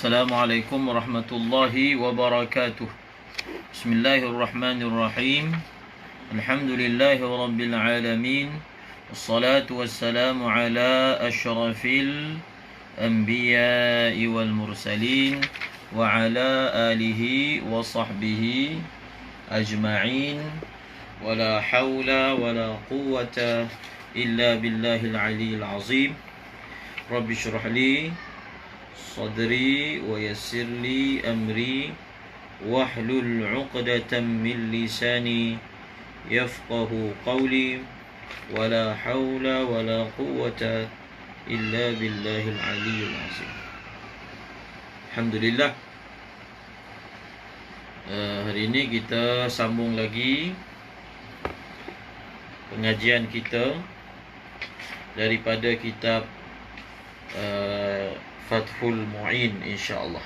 Assalamualaikum warahmatullahi wabarakatuh. Bismillahirrahmanirrahim. Alhamdulillahi rabbil alamin. Wassalatu wassalamu ala asyrafil anbiya'i wal mursalin wa ala alihi wa sahbihi ajma'in. Wa la hawla wa la quwwata illa billahil aliyyil azim. Rabbi syrah li sadri wa yassir li amri wahlul 'uqdatam min lisani yafqahu qawli wa la hawla wa la quwwata illa billahil aliyyil azim. Alhamdulillah. Hari ini kita sambung lagi pengajian kita daripada kitab Fathul Mu'in, insyaAllah.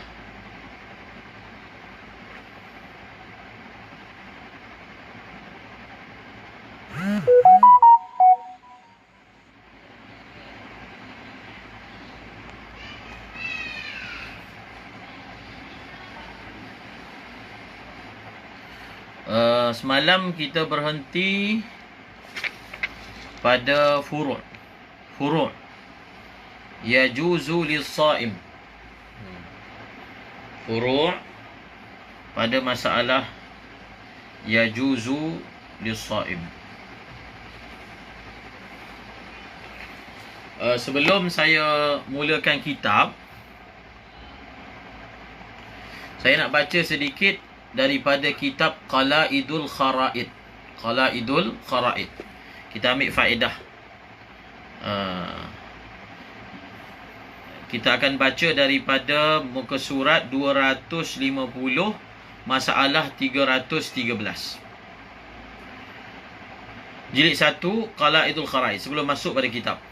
Semalam kita berhenti pada furu' yajuzu lis-shaim. Furu' pada masalah yajuzu lis-shaim. Sebelum saya mulakan kitab, saya nak baca sedikit daripada kitab Qala'idul Khara'id. Qala'idul Khara'id. Kita ambil faedah. Kita akan baca daripada muka surat 250, masalah 313. Jilid 1, Qala'idul Khara'id. Sebelum masuk pada kitab.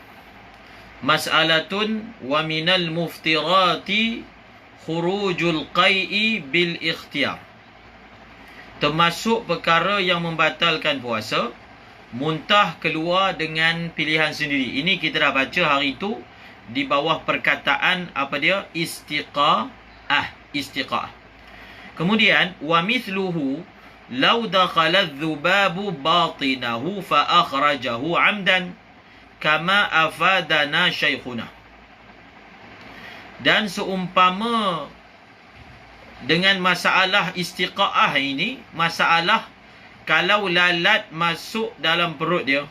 Mas'alatun wa minal muftirati khurujul qai'i bil ikhtiyar. Termasuk perkara yang membatalkan puasa, muntah keluar dengan pilihan sendiri. Ini kita dah baca hari itu di bawah perkataan apa dia? Istiqa'ah. Kemudian wa mithluhu law dakhala adh-dhubabu batinahu fa akhrajahu 'amdan kama afadana shaykhuna. Dan seumpama dengan masalah istiqa'ah ini, masalah kalau lalat masuk dalam perut dia,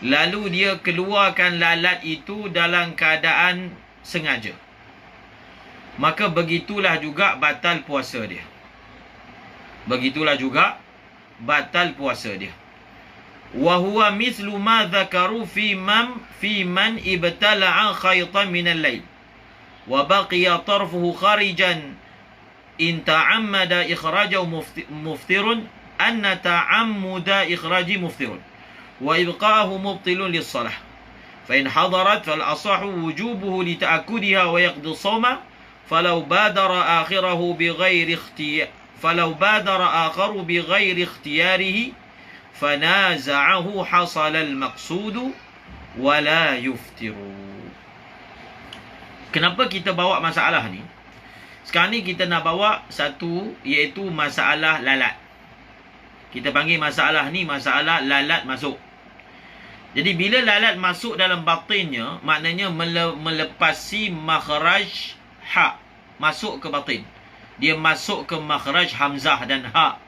lalu dia keluarkan lalat itu dalam keadaan sengaja, maka begitulah juga batal puasa dia. Begitulah juga batal puasa dia. Wa huwa mithlu ma dhakaru fi man ibtala'a khaytan min al-lail wa baqiya tarfuhu kharijan in ta'ammada ikhrajahu muftirun anna ta'ammuda ikhraji muftirun wa ibqa'ahu mubtilun lis-salah fa in hadarat fal asahu wujubuhu li ta'akkudiha wa yaqdi as-sawma falau badara akhirahu bighairi ikhtiyarihi fanaza'ahu hasala al-maqsudu wa la yuftiru. Kenapa kita bawa masalah ni? Sekarang ni kita nak bawa satu, iaitu masalah lalat. Kita panggil masalah ni masalah lalat masuk. Jadi bila lalat masuk dalam batinnya, maknanya melepasi makhraj ha, masuk ke batin. Dia masuk ke makhraj hamzah dan ha.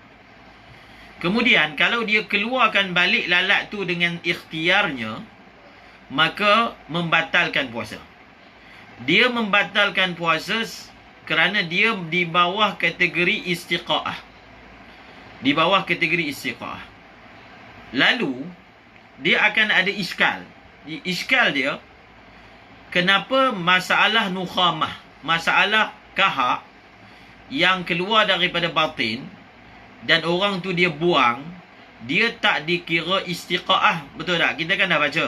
Kemudian kalau dia keluarkan balik lalat tu dengan ikhtiarnya, maka membatalkan puasa. Dia membatalkan puasa kerana dia di bawah kategori istiqa'ah. Di bawah kategori istiqa'ah. Lalu dia akan ada iskal. Iskal dia, kenapa masalah nukhamah, masalah kahak yang keluar daripada batin dan orang tu dia buang, dia tak dikira istiqa'ah. Betul tak? Kita kan dah baca.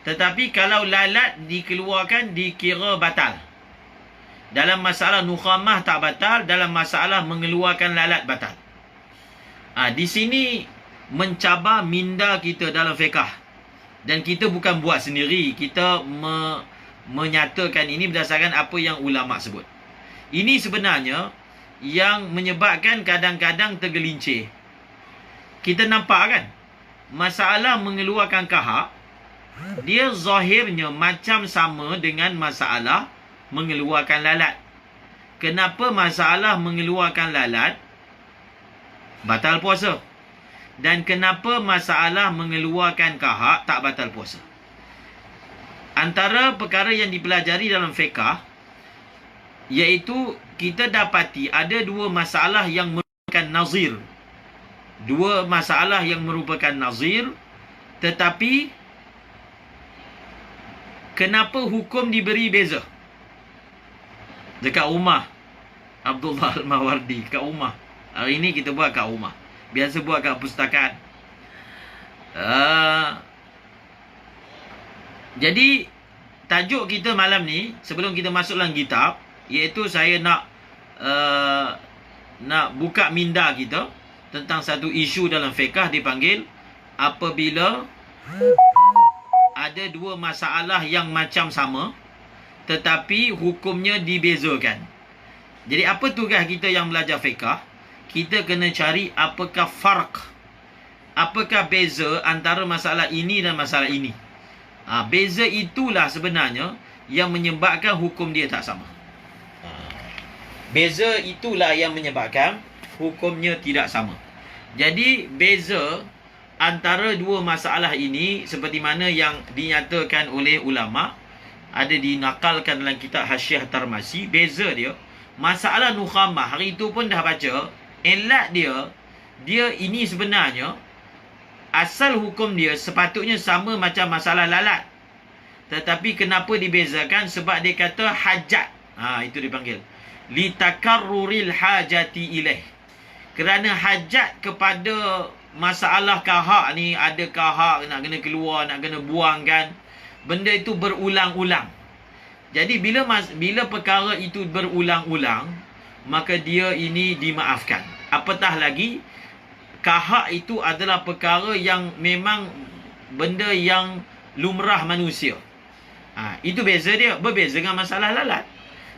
Tetapi kalau lalat dikeluarkan dikira batal. Dalam masalah nukhamah tak batal, dalam masalah mengeluarkan lalat batal. Di sini mencabar minda kita dalam fiqh. Dan kita bukan buat sendiri, kita menyatakan ini berdasarkan apa yang ulama sebut. Ini sebenarnya yang menyebabkan kadang-kadang tergelincir. Kita nampak kan, masalah mengeluarkan kahak, dia zahirnya macam sama dengan masalah mengeluarkan lalat. Kenapa masalah mengeluarkan lalat batal puasa? Dan kenapa masalah mengeluarkan kahak tak batal puasa? Antara perkara yang dipelajari dalam fiqh, iaitu kita dapati ada dua masalah yang merupakan nazir. Dua masalah yang merupakan nazir, tetapi kenapa hukum diberi beza? Dekat rumah Abdullah Al-Mawardi, kat rumah. Hari ini kita buat kat rumah. Biasa buat kat pustakaan. Jadi tajuk kita malam ni, sebelum kita masuk dalam kitab, iaitu saya nak buka minda kita tentang satu isu dalam fiqh dipanggil apabila ada dua masalah yang macam sama tetapi hukumnya dibezakan. Jadi apa tugas kita yang belajar fiqh? Kita kena cari apakah farq, apakah beza antara masalah ini dan masalah ini. Beza itulah sebenarnya yang menyebabkan hukum dia tak sama. Beza itulah yang menyebabkan hukumnya tidak sama. Jadi beza antara dua masalah ini seperti mana yang dinyatakan oleh ulama, ada dinakalkan dalam kitab Hasyiah Tarmasi. Beza dia, masalah nukhamah, hari itu pun dah baca, elat dia ini sebenarnya asal hukum dia sepatutnya sama macam masalah lalat. Tetapi kenapa dibezakan? Sebab dia kata hajat. Itu dipanggil litakarruril hajati ilaih. Kerana hajat kepada masalah kahak ni, ada kahak nak kena keluar, nak kena buang kan. Benda itu berulang-ulang. Jadi bila perkara itu berulang-ulang, maka dia ini dimaafkan. Apatah lagi, kahak itu adalah perkara yang memang benda yang lumrah manusia. Itu beza dia. Berbeza dengan masalah lalat.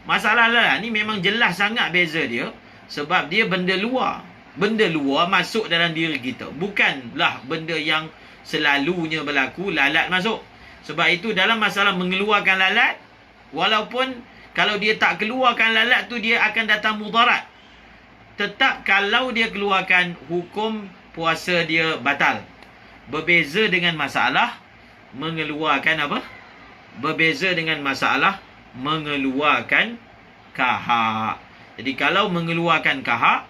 Masalah lalat ni memang jelas sangat beza dia. Sebab dia benda luar. Benda luar masuk dalam diri kita. Bukanlah benda yang selalunya berlaku, lalat masuk. Sebab itu dalam masalah mengeluarkan lalat, walaupun kalau dia tak keluarkan lalat tu, dia akan datang mudarat. Tetap kalau dia keluarkan, hukum puasa dia batal. Berbeza dengan masalah mengeluarkan apa? Berbeza dengan masalah mengeluarkan kahak. Jadi kalau mengeluarkan kahak,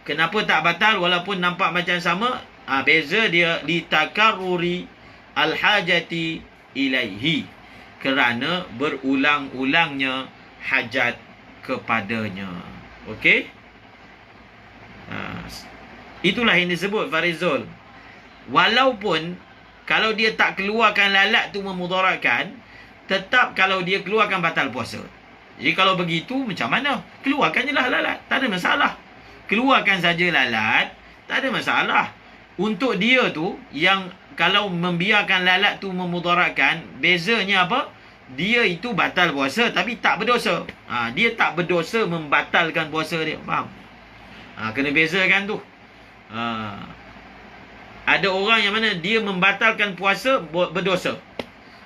kenapa tak batal walaupun nampak macam sama? Beza dia litakarruri al-hajati ilaihi, kerana berulang-ulangnya hajat kepadanya. Okey? Itulah yang disebut Farizul. Walaupun kalau dia tak keluarkan lalat tu memudaratkan, tetap kalau dia keluarkan batal puasa. Jadi kalau begitu macam mana? Keluarkan je lah lalat, tak ada masalah. Keluarkan saja lalat, tak ada masalah. Untuk dia tu yang kalau membiarkan lalat tu memudaratkan, bezanya apa? Dia itu batal puasa tapi tak berdosa. Dia tak berdosa membatalkan puasa dia. Faham? Kena bezakan tu. Ada orang yang mana dia membatalkan puasa berdosa.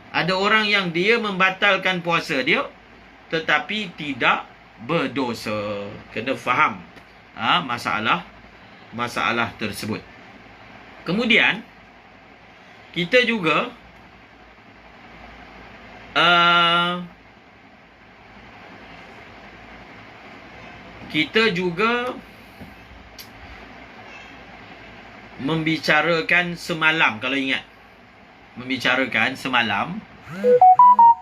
Ada orang yang dia membatalkan puasa dia tetapi tidak berdosa. Kena faham masalah tersebut. Kemudian kita juga membicarakan semalam, kalau ingat. Membicarakan semalam,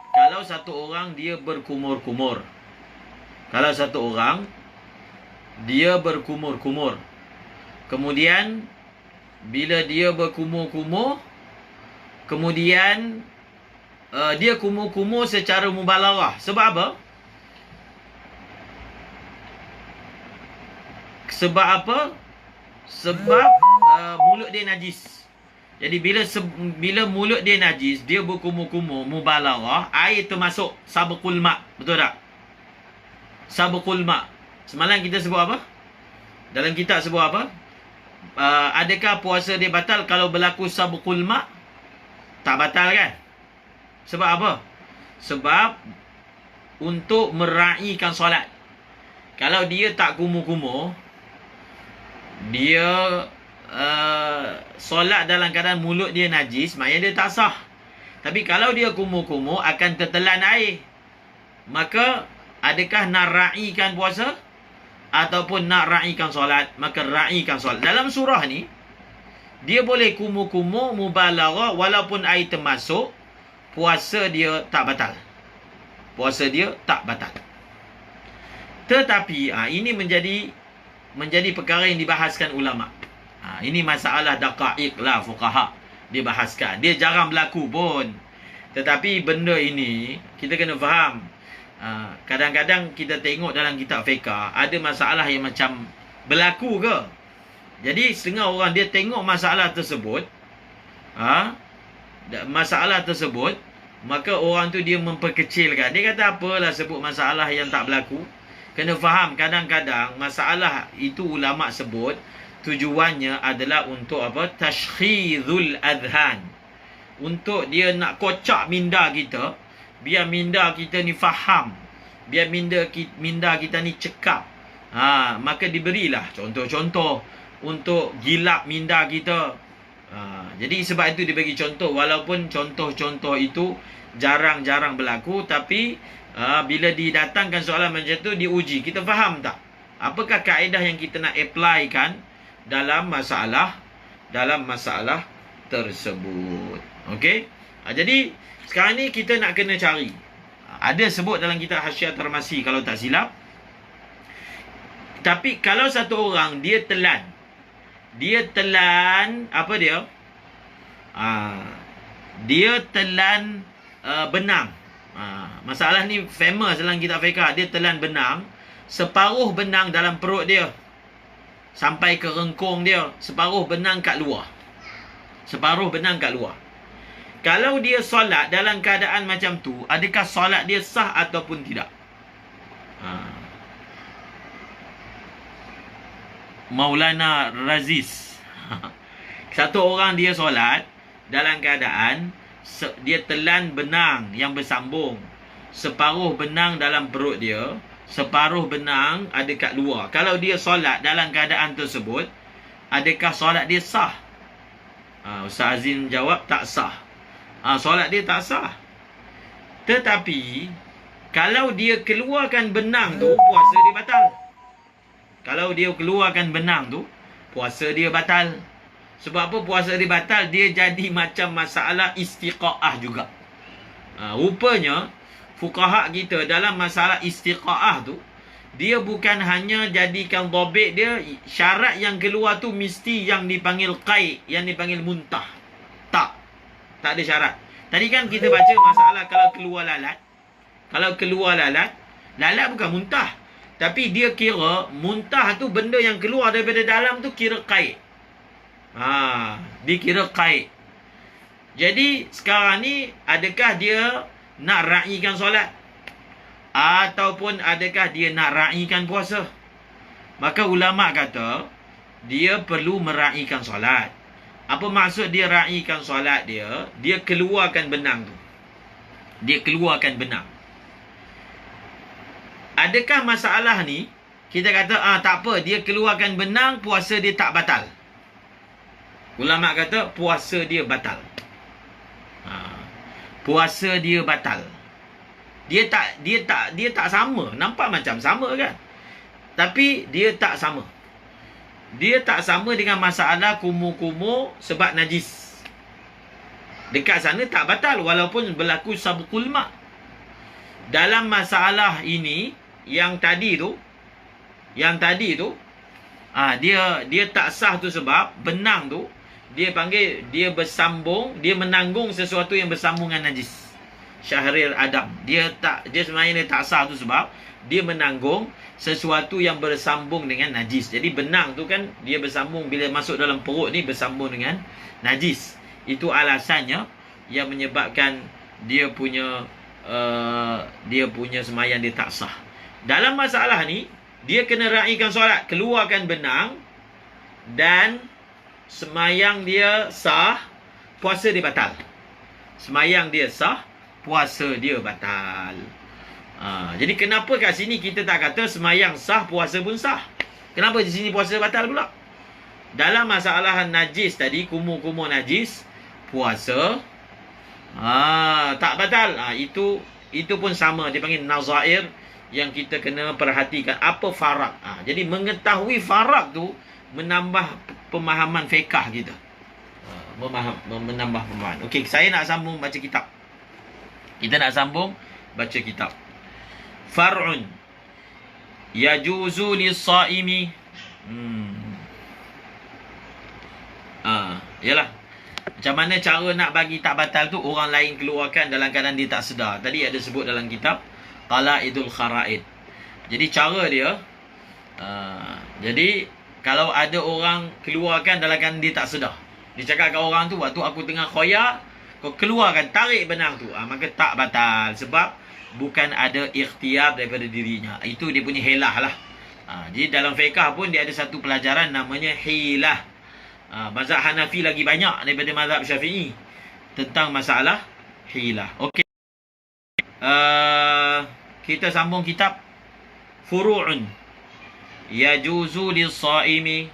kalau satu orang dia berkumur-kumur. Kalau satu orang dia berkumur-kumur, kemudian bila dia berkumur-kumur, kemudian dia kumur-kumur secara mubalarah. Sebab apa? Sebab mulut dia najis. Jadi bila mulut dia najis, dia berkumur-kumur, mubalaghah, air termasuk sabqul ma'. Betul tak? Sabqul ma'. Semalam kita sebut apa? Dalam kitab sebut apa? Adakah puasa dia batal kalau berlaku sabqul ma'? Tak batal kan? Sebab apa? Sebab untuk meraihkan solat. Kalau dia tak kumur-kumur, dia solat dalam keadaan mulut dia najis, maknanya dia tak sah. Tapi kalau dia kumur-kumur akan tertelan air, maka adakah nak raikan puasa ataupun nak raikan solat? Maka raikan solat. Dalam surah ni dia boleh kumur-kumur mubalaghah walaupun air termasuk, puasa dia tak batal. Puasa dia tak batal. Tetapi ini menjadi perkara yang dibahaskan ulama. Ini masalah daqaiq lah fuqaha dibahaskan. Dia jarang berlaku pun. Tetapi benda ini kita kena faham. Kadang-kadang kita tengok dalam kitab fiqh ada masalah yang macam berlaku ke. Jadi setengah orang dia tengok masalah tersebut, maka orang tu dia memperkecilkan. Dia kata apalah sebut masalah yang tak berlaku. Kena faham kadang-kadang masalah itu ulama sebut tujuannya adalah untuk apa? Tashkhizul adhan. Untuk dia nak kocak minda kita, biar minda kita ni faham, biar minda kita ni cekap. Maka diberilah contoh-contoh untuk gilap minda kita. Jadi sebab itu dibagi contoh, walaupun contoh-contoh itu jarang-jarang berlaku, tapi bila didatangkan soalan macam tu diuji, kita faham tak? Apakah kaedah yang kita nak apply kan dalam masalah tersebut. Okey? Jadi sekarang ni kita nak kena cari. Ada sebut dalam kitab Hasyiah Tarmasi kalau tak silap. Tapi kalau satu orang dia telan apa dia? Dia telan benang. Masalah ni famous dalam kitab fiqh. Dia telan benang, separuh benang dalam perut dia sampai ke rengkung dia, separuh benang kat luar. Kalau dia solat dalam keadaan macam tu, adakah solat dia sah ataupun tidak? Maulana Raziz. Satu orang dia solat dalam keadaan dia telan benang yang bersambung, separuh benang dalam perut dia, separuh benang ada kat luar. Kalau dia solat dalam keadaan tersebut, adakah solat dia sah? Ustaz Azim jawab tak sah. Solat dia tak sah. Tetapi kalau dia keluarkan benang tu, puasa dia batal. Kalau dia keluarkan benang tu, puasa dia batal. Sebab apa puasa dia batal? Dia jadi macam masalah istiqa'ah juga. Rupanya fuqaha kita dalam masalah istiqa'ah tu, dia bukan hanya jadikan dhabit dia, syarat yang keluar tu mesti yang dipanggil qaid, yang dipanggil muntah. Tak ada syarat. Tadi kan kita baca masalah kalau keluar lalat. Kalau keluar lalat bukan muntah. Tapi dia kira muntah tu benda yang keluar daripada dalam tu kira qaid. Dia kira qaid. Jadi sekarang ni adakah dia nak raikan solat ataupun adakah dia nak raikan puasa? Maka ulama kata dia perlu meraikan solat. Apa maksud dia raikan solat dia? Dia keluarkan benang tu. Dia keluarkan benang. Adakah masalah ni kita kata tak apa, dia keluarkan benang, puasa dia tak batal? Ulama kata puasa dia batal. Puasa dia batal. Dia tak sama. Nampak macam sama kan? Tapi dia tak sama. Dia tak sama dengan masalah kumur-kumur sebab najis. Dekat sana tak batal walaupun berlaku sabqul ma'. Dalam masalah ini yang tadi tu dia tak sah tu sebab benang tu dia panggil dia bersambung, dia menanggung sesuatu yang bersambung dengan najis. Syahril Adam. Dia sebenarnya tak sah tu sebab dia menanggung sesuatu yang bersambung dengan najis. Jadi benang tu kan dia bersambung, bila masuk dalam perut ni bersambung dengan najis. Itu alasannya yang menyebabkan dia punya sembahyang dia tak sah. Dalam masalah ni, dia kena raikan solat, keluarkan benang, dan sembahyang dia sah, puasa dia batal. Sembahyang dia sah, puasa dia batal. Jadi kenapa kat sini kita tak kata sembahyang sah, puasa pun sah? Kenapa di sini puasa batal pula? Dalam masalah najis tadi, kumur-kumur najis, puasa tak batal. Itu pun sama, dia panggil nazair, yang kita kena perhatikan apa farak. Jadi mengetahui farak tu menambah pemahaman fiqh kita. Menambah pemahaman. Okey, saya nak sambung baca kitab. Kita nak sambung baca kitab. Far'un yajuzu lis-saimi. Yalah. Macam mana cara nak bagi tak batal tu, orang lain keluarkan dalam keadaan dia tak sedar. Tadi ada sebut dalam kitab Qala'idul Khara'id. Jadi cara dia, jadi kalau ada orang keluarkan dalam keadaan dia tak sedar, dia cakap kat orang tu, waktu aku tengah khoyak, kau keluarkan, tarik benang tu, maka tak batal. Sebab bukan ada ikhtiar daripada dirinya. Itu dia punya hilah lah. Jadi dalam fiqh pun dia ada satu pelajaran namanya hilah. Mazhab Hanafi lagi banyak daripada mazhab Syafi'i tentang masalah hilah. Okey. Kita sambung kitab Furu'un. Yajuzu lis-saimi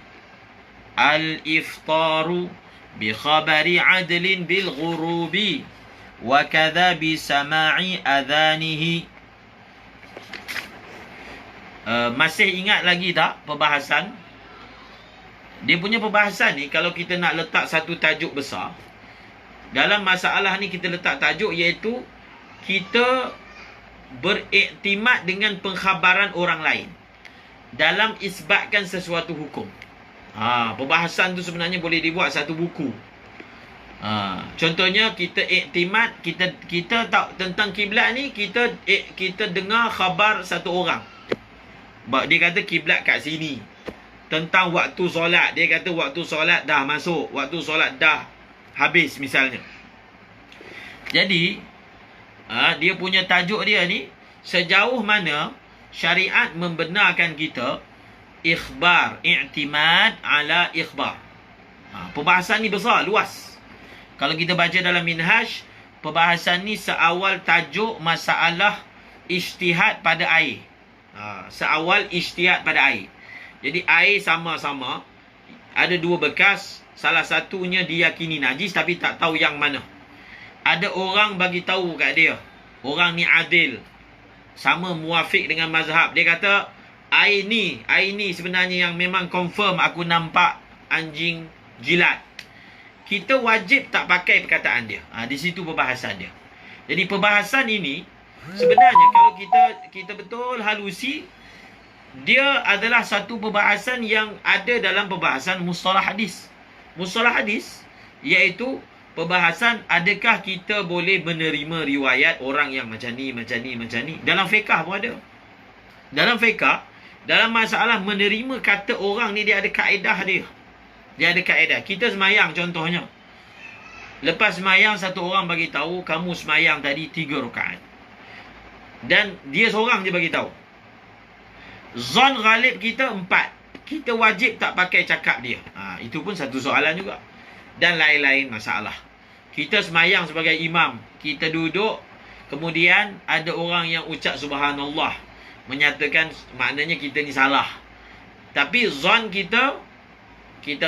al-iftaru bi khabari adlin bil ghurubi wa kadha bi sama'i adhanihi. Masih ingat lagi tak perbahasan? Dia punya perbahasan ni, kalau kita nak letak satu tajuk besar, dalam masalah ni kita letak tajuk iaitu kita beriktimad dengan pengkhabaran orang lain dalam isbatkan sesuatu hukum. Perbahasan tu sebenarnya boleh dibuat satu buku. Contohnya kita iktimad, kita tak tentang kiblat ni, kita dengar khabar satu orang. Dia kata kiblat kat sini. Tentang waktu solat, dia kata waktu solat dah masuk, waktu solat dah habis misalnya. Jadi dia punya tajuk dia ni, sejauh mana syariat membenarkan kita ikhbar, i'timad ala ikhbar. Perbahasan ni besar, luas. Kalau kita baca dalam Minhaj, perbahasan ni seawal tajuk masalah ijtihad pada air. Seawal ijtihad pada air. Jadi air sama-sama, ada dua bekas, salah satunya diyakini najis tapi tak tahu yang mana. Ada orang bagi tahu kat dia, orang ni adil, sama muafik dengan mazhab. Dia kata air ni sebenarnya yang memang confirm aku nampak anjing jilat. Kita wajib tak pakai perkataan dia. Di situ perbahasan dia. Jadi perbahasan ini sebenarnya kalau kita betul halusi, dia adalah satu perbahasan yang ada dalam perbahasan mustalah hadis. Mustalah hadis iaitu perbahasan adakah kita boleh menerima riwayat orang yang macam ni. Dalam fiqh pun ada. Dalam fiqh, dalam masalah menerima kata orang ni, dia ada kaedah dia. Dia ada kaedah. Kita semayang contohnya. Lepas semayang, satu orang bagi tahu kamu semayang tadi 3 rakaat. Dan dia seorang je bagi tahu. Zon ghalib kita 4. Kita wajib tak pakai cakap dia. Itu pun satu soalan juga. Dan lain-lain masalah. Kita semayang sebagai imam. Kita duduk. Kemudian ada orang yang ucap subhanallah. Menyatakan maknanya kita ni salah. Tapi zon kita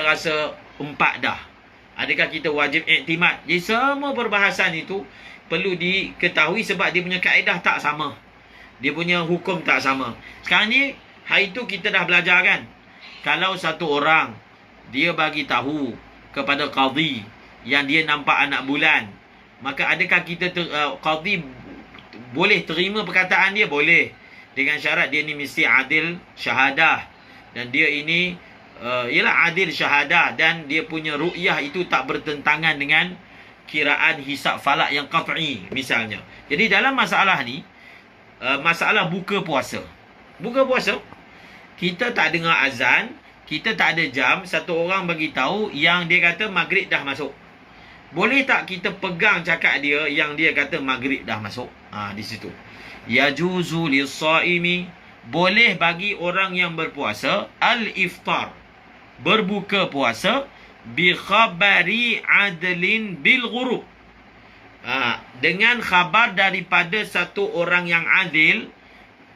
rasa 4 dah. Adakah kita wajib iktimad? Jadi semua perbahasan itu perlu diketahui sebab dia punya kaedah tak sama. Dia punya hukum tak sama. Sekarang ni, hari tu kita dah belajar kan? Kalau satu orang, dia bagi tahu kepada qadhi yang dia nampak anak bulan, maka adakah kita qadhi boleh terima perkataan dia? Boleh. Dengan syarat dia ni mesti adil syahadah. Dan dia ini, ialah adil syahadah. Dan dia punya ru'yah itu tak bertentangan dengan kiraan hisab falak yang qat'i misalnya. Jadi dalam masalah ni, masalah buka puasa. Buka puasa, kita tak dengar azan, kita tak ada jam, satu orang bagi tahu yang dia kata maghrib dah masuk. Boleh tak kita pegang cakap dia yang dia kata maghrib dah masuk? Di situ. Yajuzu lis-shaimi, boleh bagi orang yang berpuasa al-iftar, berbuka puasa bi khabari adlin bil ghurub. Dengan khabar daripada satu orang yang adil,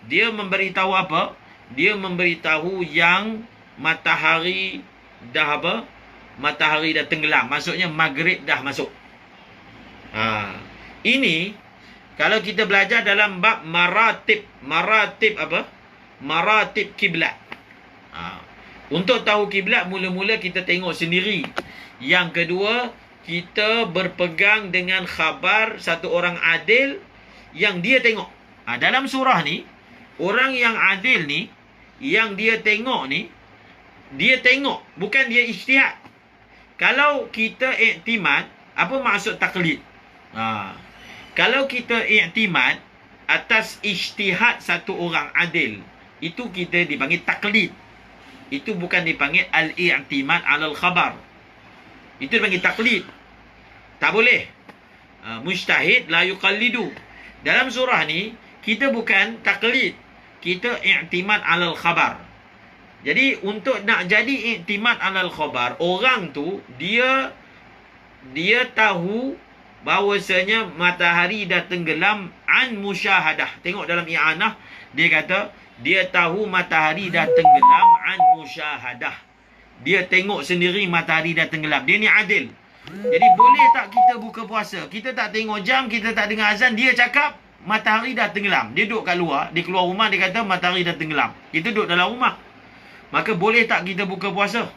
dia memberitahu apa? Dia memberitahu yang matahari dah apa? Matahari dah tenggelam. Maksudnya maghrib dah masuk. Ini kalau kita belajar dalam bab maratib apa? Maratib kiblat. Untuk tahu kiblat, mula-mula kita tengok sendiri. Yang kedua, kita berpegang dengan khabar satu orang adil yang dia tengok. Dalam surah ni, orang yang adil ni, yang dia tengok ni, dia tengok, bukan dia ijtihad. Kalau kita iktimad, apa maksud taklid? Kalau kita iktimad atas ijtihad satu orang adil, itu kita dipanggil taklid. Itu bukan dipanggil al-i'timad 'alal khabar. Itu dipanggil taklid. Tak boleh. Mujtahid la yuqallidu. Dalam surah ni, kita bukan taklid. Kita i'timad 'alal khabar. Jadi, untuk nak jadi i'timad 'alal khabar, orang tu, dia tahu bahawasanya matahari dah tenggelam an musyahadah. Tengok dalam i'anah, dia kata, dia tahu matahari dah tenggelam an musyahadah. Dia tengok sendiri matahari dah tenggelam. Dia ni adil. Jadi boleh tak kita buka puasa? Kita tak tengok jam, kita tak dengar azan, dia cakap matahari dah tenggelam. Dia duduk kat luar, dia keluar rumah, dia kata matahari dah tenggelam. Kita duduk dalam rumah. Maka boleh tak kita buka puasa?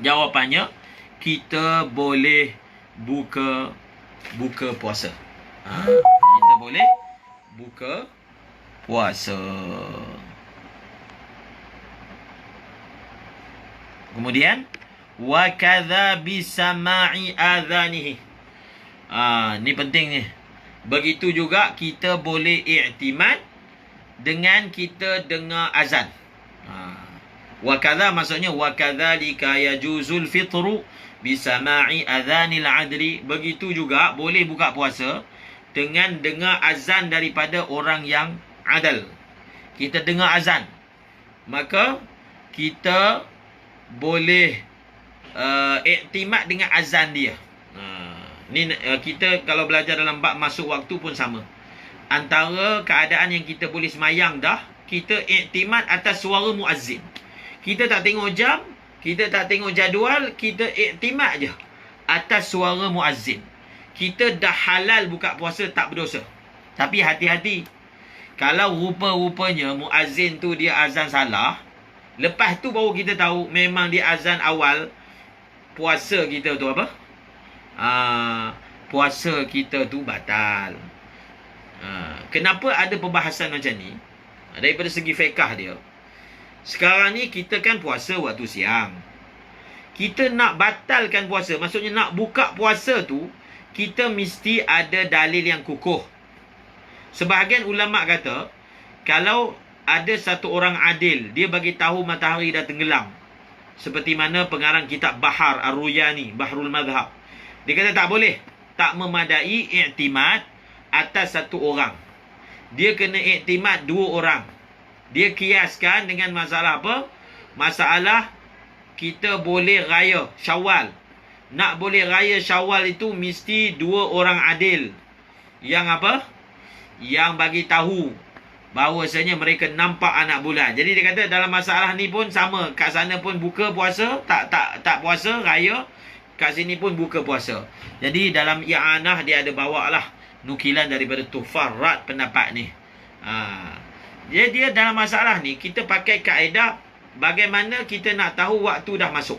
Jawapannya, kita boleh buka puasa. Kita boleh buka puasa. Kemudian, wa kadza bisama'i adhanihi. Ni penting ni. Begitu juga kita boleh i'timad dengan kita dengar azan. Wa kadza maksudnya wa kadzalika yajuzul fitru bisama'i adhanil adli. Begitu juga boleh buka puasa dengan dengar azan daripada orang yang adil. Kita dengar azan, maka kita boleh iktimad dengan azan dia. Ni kita kalau belajar dalam bab masuk waktu pun sama. Antara keadaan yang kita boleh semayang dah, kita iktimad atas suara muazzin. Kita tak tengok jam, kita tak tengok jadual, kita iktimad je atas suara muazzin. Kita dah halal buka puasa, tak berdosa. Tapi hati-hati, kalau rupa-rupanya muazzin tu dia azan salah, lepas tu baru kita tahu memang dia azan awal, puasa kita tu apa? Puasa kita tu batal. Kenapa ada perbahasan macam ni? Daripada segi fiqh dia. Sekarang ni kita kan puasa waktu siang. Kita nak batalkan puasa, maksudnya nak buka puasa tu, kita mesti ada dalil yang kukuh. Sebahagian ulama kata, kalau ada satu orang adil, dia bagi tahu matahari dah tenggelam. Seperti mana pengarang kitab Bahar Ar-Ruyani, Bahrul Madhab. Dia kata tak boleh. Tak memadai i'timad atas satu orang. Dia kena i'timad dua orang. Dia kiaskan dengan masalah apa? Masalah kita boleh raya Syawal. Nak boleh raya Syawal itu mesti dua orang adil. Yang apa? Yang bagi tahu bahawasanya mereka nampak anak bulan. Jadi dia kata dalam masalah ni pun sama. Kat sana pun buka puasa, tak puasa, raya. Kat sini pun buka puasa. Jadi dalam i'anah dia ada bawa lah nukilan daripada Tufarrat pendapat ni. Jadi dia dalam masalah ni, kita pakai kaedah bagaimana kita nak tahu waktu dah masuk.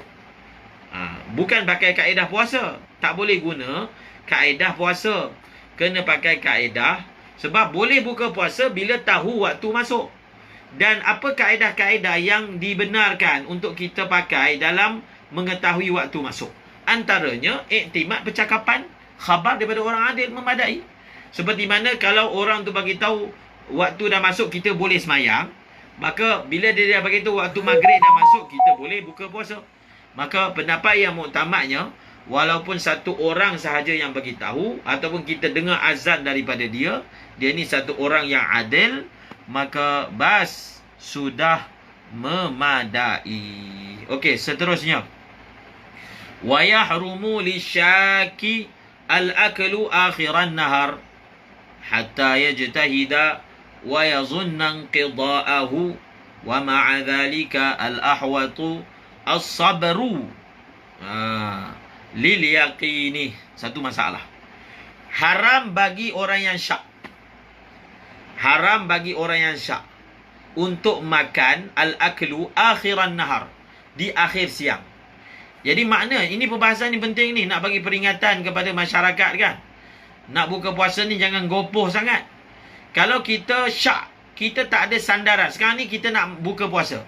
Bukan pakai kaedah puasa. Tak boleh guna kaedah puasa. Kena pakai kaedah, sebab boleh buka puasa bila tahu waktu masuk. Dan apa kaedah-kaedah yang dibenarkan untuk kita pakai dalam mengetahui waktu masuk? Antaranya, iktimad percakapan, khabar daripada orang adil memadai. Seperti mana kalau orang tu bagi tahu waktu dah masuk, kita boleh semayang. Maka bila dia bagi tahu waktu maghrib dah masuk, kita boleh buka puasa. Maka pendapat yang muktamadnya, walaupun satu orang sahaja yang bagi tahu ataupun kita dengar azan daripada dia, dia ni satu orang yang adil, maka bas sudah memadai. Okey, seterusnya. Wa yahrumu lisyaki al-aklu akhiran nahar hatta yajtahida wa yazunna inqida'ahu wa ma'a dhalika al-ahwatu as-sabru lil yaqini. Satu masalah. Haram bagi orang yang syak. Haram bagi orang yang syak untuk makan al-aklu akhiran nahar, di akhir siang. Jadi makna ini perbahasan ni penting ni, nak bagi peringatan kepada masyarakat kan. Nak buka puasa ni jangan gopoh sangat. Kalau kita syak, kita tak ada sandaran. Sekarang ni kita nak buka puasa.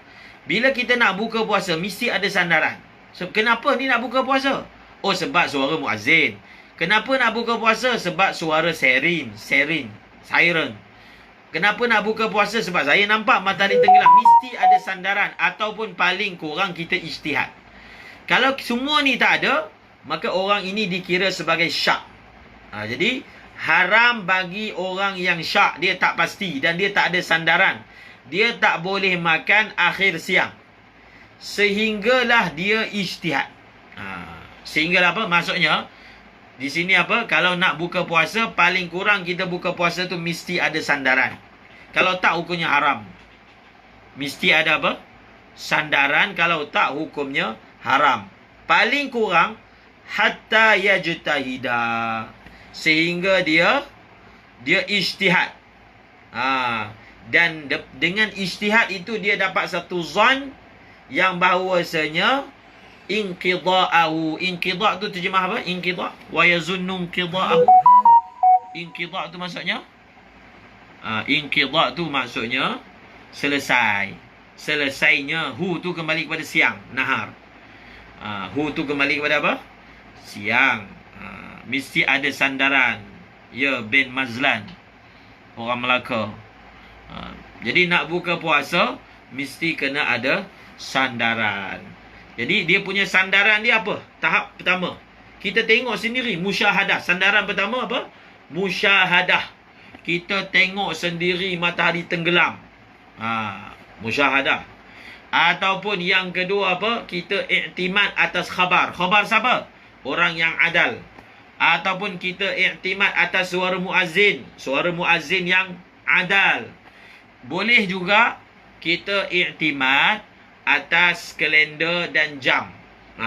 Bila kita nak buka puasa, mesti ada sandaran. So, kenapa ni nak buka puasa? Oh, sebab suara muazzin. Kenapa nak buka puasa? Sebab suara siren. Kenapa nak buka puasa? Sebab saya nampak matahari tenggelam. Mesti ada sandaran ataupun paling kurang kita ijtihad. Kalau semua ni tak ada, maka orang ini dikira sebagai syak. Jadi haram bagi orang yang syak, dia tak pasti dan dia tak ada sandaran. Dia tak boleh makan akhir siang. Sehinggalah dia ijtihad. Sehinggalah apa? Maksudnya, di sini apa? Kalau nak buka puasa, paling kurang kita buka puasa tu mesti ada sandaran. Kalau tak, hukumnya haram. Mesti ada apa? Sandaran. Kalau tak, hukumnya haram. Paling kurang hatta yajtahida, sehingga dia ijtihad. Dan dengan ijtihad itu dia dapat satu zon yang bahawasanya inqida'ahu. Inqida' tu terjemah apa? Inqida' wa yazunnu inqida'ahu. Inqida' tu maksudnya inqida' tu maksudnya selesai. Selesainya. Hu tu kembali kepada siang, nahar. Hu tu kembali kepada apa? Siang. Mesti ada sandaran. Ya, bin Mazlan, orang Melaka. Jadi nak buka puasa mesti kena ada sandaran. Jadi dia punya sandaran dia apa? Tahap pertama, kita tengok sendiri musyahadah. Sandaran pertama apa? Musyahadah. Kita tengok sendiri matahari tenggelam. Musyahadah. Ataupun yang kedua apa? Kita iktimad atas khabar. Khabar siapa? Orang yang adal. Ataupun kita iktimad atas suara muazzin. Suara muazzin yang adal. Boleh juga kita iktimad atas kalender dan jam.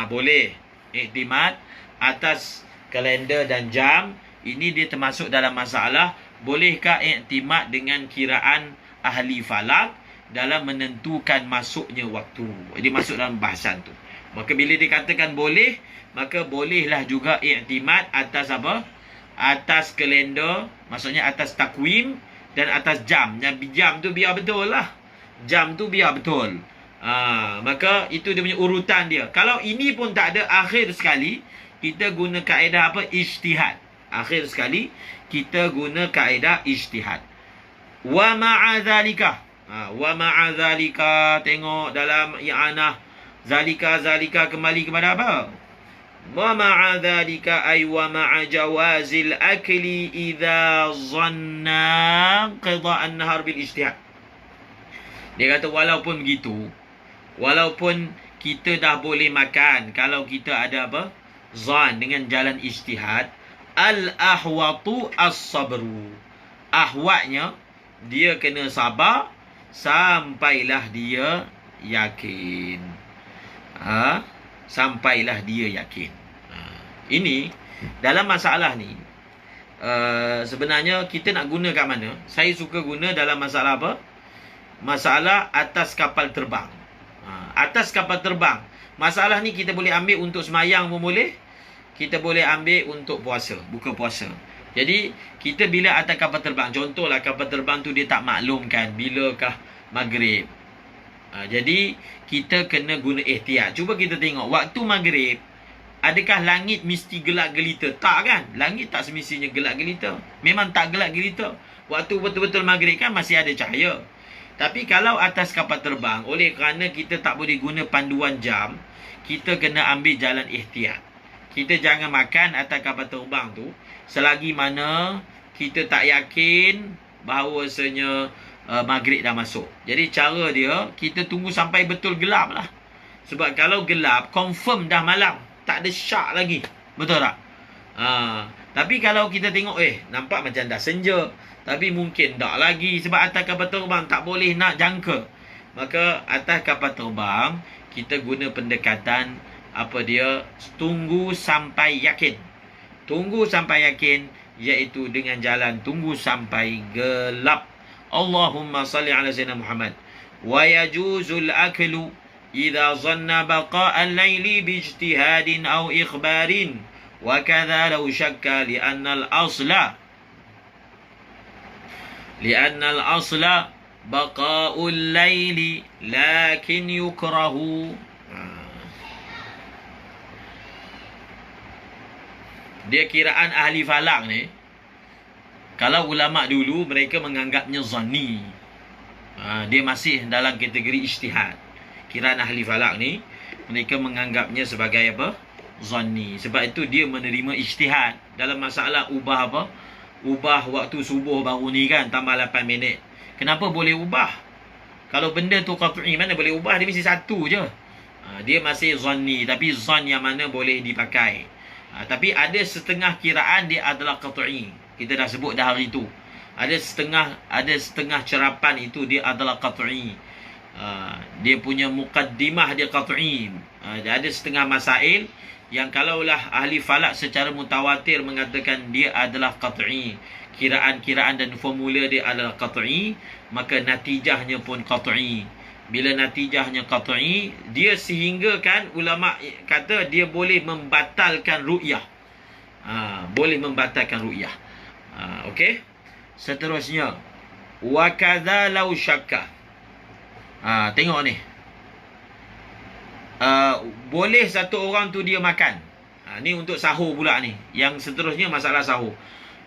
Boleh. Iktimad atas kalender dan jam. Ini dia termasuk dalam masalah, bolehkah iktimad dengan kiraan ahli falak dalam menentukan masuknya waktu. Dia masuk dalam bahasan tu. Maka bila dikatakan boleh, maka bolehlah juga iktimad atas apa? Atas kalender, maksudnya atas takwim dan atas jam. Jam tu biar betul lah. Jam tu biar betul. Maka itu dia punya urutan dia. Kalau ini pun tak ada, akhir sekali kita guna kaedah apa? Ijtihad. Akhir sekali kita guna kaedah ijtihad. Wa ma'adzalika. Wa ma'adzalika, tengok dalam i'anah. Zalika kembali kepada apa? Wa ma'adzalika ay wa ma'a jawazil akli idza zanna qida'an nahar bil ijtihad. Dia kata walaupun begitu, walaupun kita dah boleh makan kalau kita ada apa? Zan, dengan jalan ijtihad. Al-ahwatu as-sabru. Ahwatnya, dia kena sabar sampailah dia yakin. Sampailah dia yakin. Ini, dalam masalah ni, sebenarnya kita nak guna kat mana? Saya suka guna dalam masalah apa? Masalah atas kapal terbang. Atas kapal terbang. Masalah ni kita boleh ambil untuk semayang pun boleh. Kita boleh ambil untuk puasa, buka puasa. Jadi, kita bila atas kapal terbang, contohlah kapal terbang tu dia tak maklumkan bilakah maghrib. Jadi, kita kena guna ihtiyat. Cuba kita tengok, waktu maghrib, adakah langit mesti gelap gelita? Tak kan? Langit tak semestinya gelap gelita. Memang tak gelap gelita. Waktu betul-betul maghrib kan masih ada cahaya. Tapi kalau atas kapal terbang, oleh kerana kita tak boleh guna panduan jam, kita kena ambil jalan ihtiyat. kita jangan makan atas kapal terbang tu selagi mana kita tak yakin bahawasanya maghrib dah masuk. Jadi cara dia, kita tunggu sampai betul gelap lah. Sebab kalau gelap, confirm dah malam. Tak ada syak lagi. Betul tak? Tapi kalau kita tengok, nampak macam dah senja. Tapi mungkin tak lagi. Sebab atas kapal terbang tak boleh nak jangka. Maka atas kapal terbang, kita guna pendekatan, tunggu sampai yakin. Tunggu sampai yakin, iaitu dengan jalan tunggu sampai gelap. Allahumma salli ala Sayyidina Muhammad. Wa yajuzul aklu idza zanna baqa'al layli bijtihadin aw ikhbarin. Wa kadha law shakka li'anna al-asla baqa'ul layli lakin yukrahu. Dia kiraan ahli falak ni. Kalau ulama dulu, mereka menganggapnya zanni. Dia masih dalam kategori ijtihad. Kiraan ahli falak ni, mereka menganggapnya sebagai zanni. Sebab itu dia menerima ijtihad dalam masalah ubah ubah waktu subuh baru ni kan, tambah 8 minit. Kenapa boleh ubah? Kalau benda tu qat'i, mana boleh ubah? Dia mesti satu je. Dia masih zanni. Tapi zan yang mana boleh dipakai. Tapi ada setengah kiraan dia adalah qat'i. Kita dah sebut dah hari tu. Ada setengah cerapan itu dia adalah qat'i. Dia punya muqaddimah dia qat'i. Ada setengah masail yang kalaulah ahli falak secara mutawatir mengatakan dia adalah qat'i, kiraan-kiraan dan formula dia adalah qat'i, maka natijahnya pun qat'i. Bila natijahnya qat'i, dia sehingga kan ulama kata dia boleh membatalkan ru'yah. Boleh membatalkan ru'yah. Okey. Seterusnya, wa kadza law syakka. Tengok ni. Boleh satu orang tu dia makan. Ni untuk sahur pula ni. Yang seterusnya masalah sahur.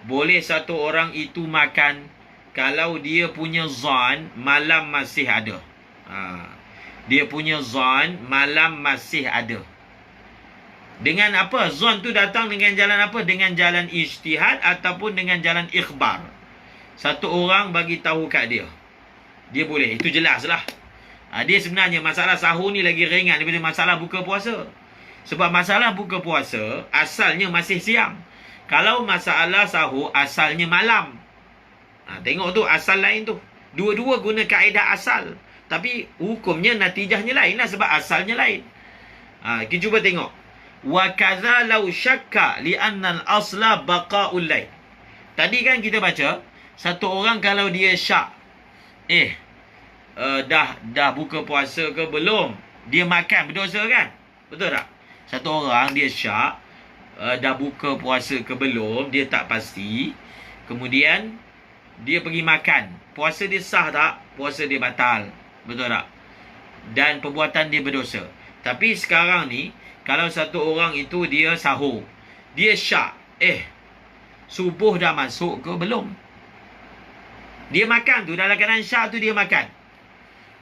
Boleh satu orang itu makan kalau dia punya zan malam masih ada. Dia punya zan malam masih ada. Dengan apa? Zon tu datang dengan jalan apa? Dengan jalan ijtihad ataupun dengan jalan ikhbar. Satu orang bagi tahu kat dia. Dia boleh. Itu jelas lah. Dia sebenarnya masalah sahur ni lagi ringan daripada masalah buka puasa. Sebab masalah buka puasa asalnya masih siang. Kalau masalah sahur asalnya malam. Tengok tu asal lain tu. Dua-dua guna kaedah asal. Tapi hukumnya natijahnya lain lah sebab asalnya lain. Kita cuba tengok. Wa kadza law syakka li'anna al-asla baqa'ul layl. Tadi kan kita baca satu orang kalau dia syak dah buka puasa ke belum, dia makan berdosa kan? Betul tak? Satu orang dia syak dah buka puasa ke belum, dia tak pasti. Kemudian dia pergi makan. Puasa dia sah tak? Puasa dia batal. Betul tak? Dan perbuatan dia berdosa. Tapi sekarang ni kalau satu orang itu dia sahur, dia syak, subuh dah masuk ke belum? Dia makan tu, dalam keadaan syak tu dia makan.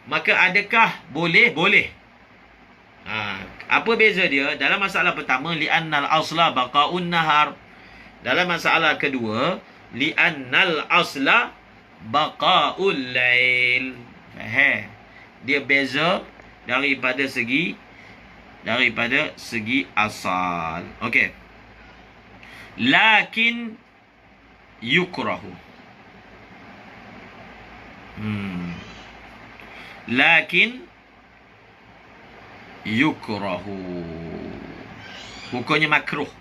Maka adakah boleh? Boleh. Apa beza dia? Dalam masalah pertama, li'annal asla baqa'un nahar. Dalam masalah kedua, li'annal asla baqa'ul lail. Dia beza daripada segi asal. Okey. Lakin yukrahu. Lakin yukrahu. Hukumnya makruh.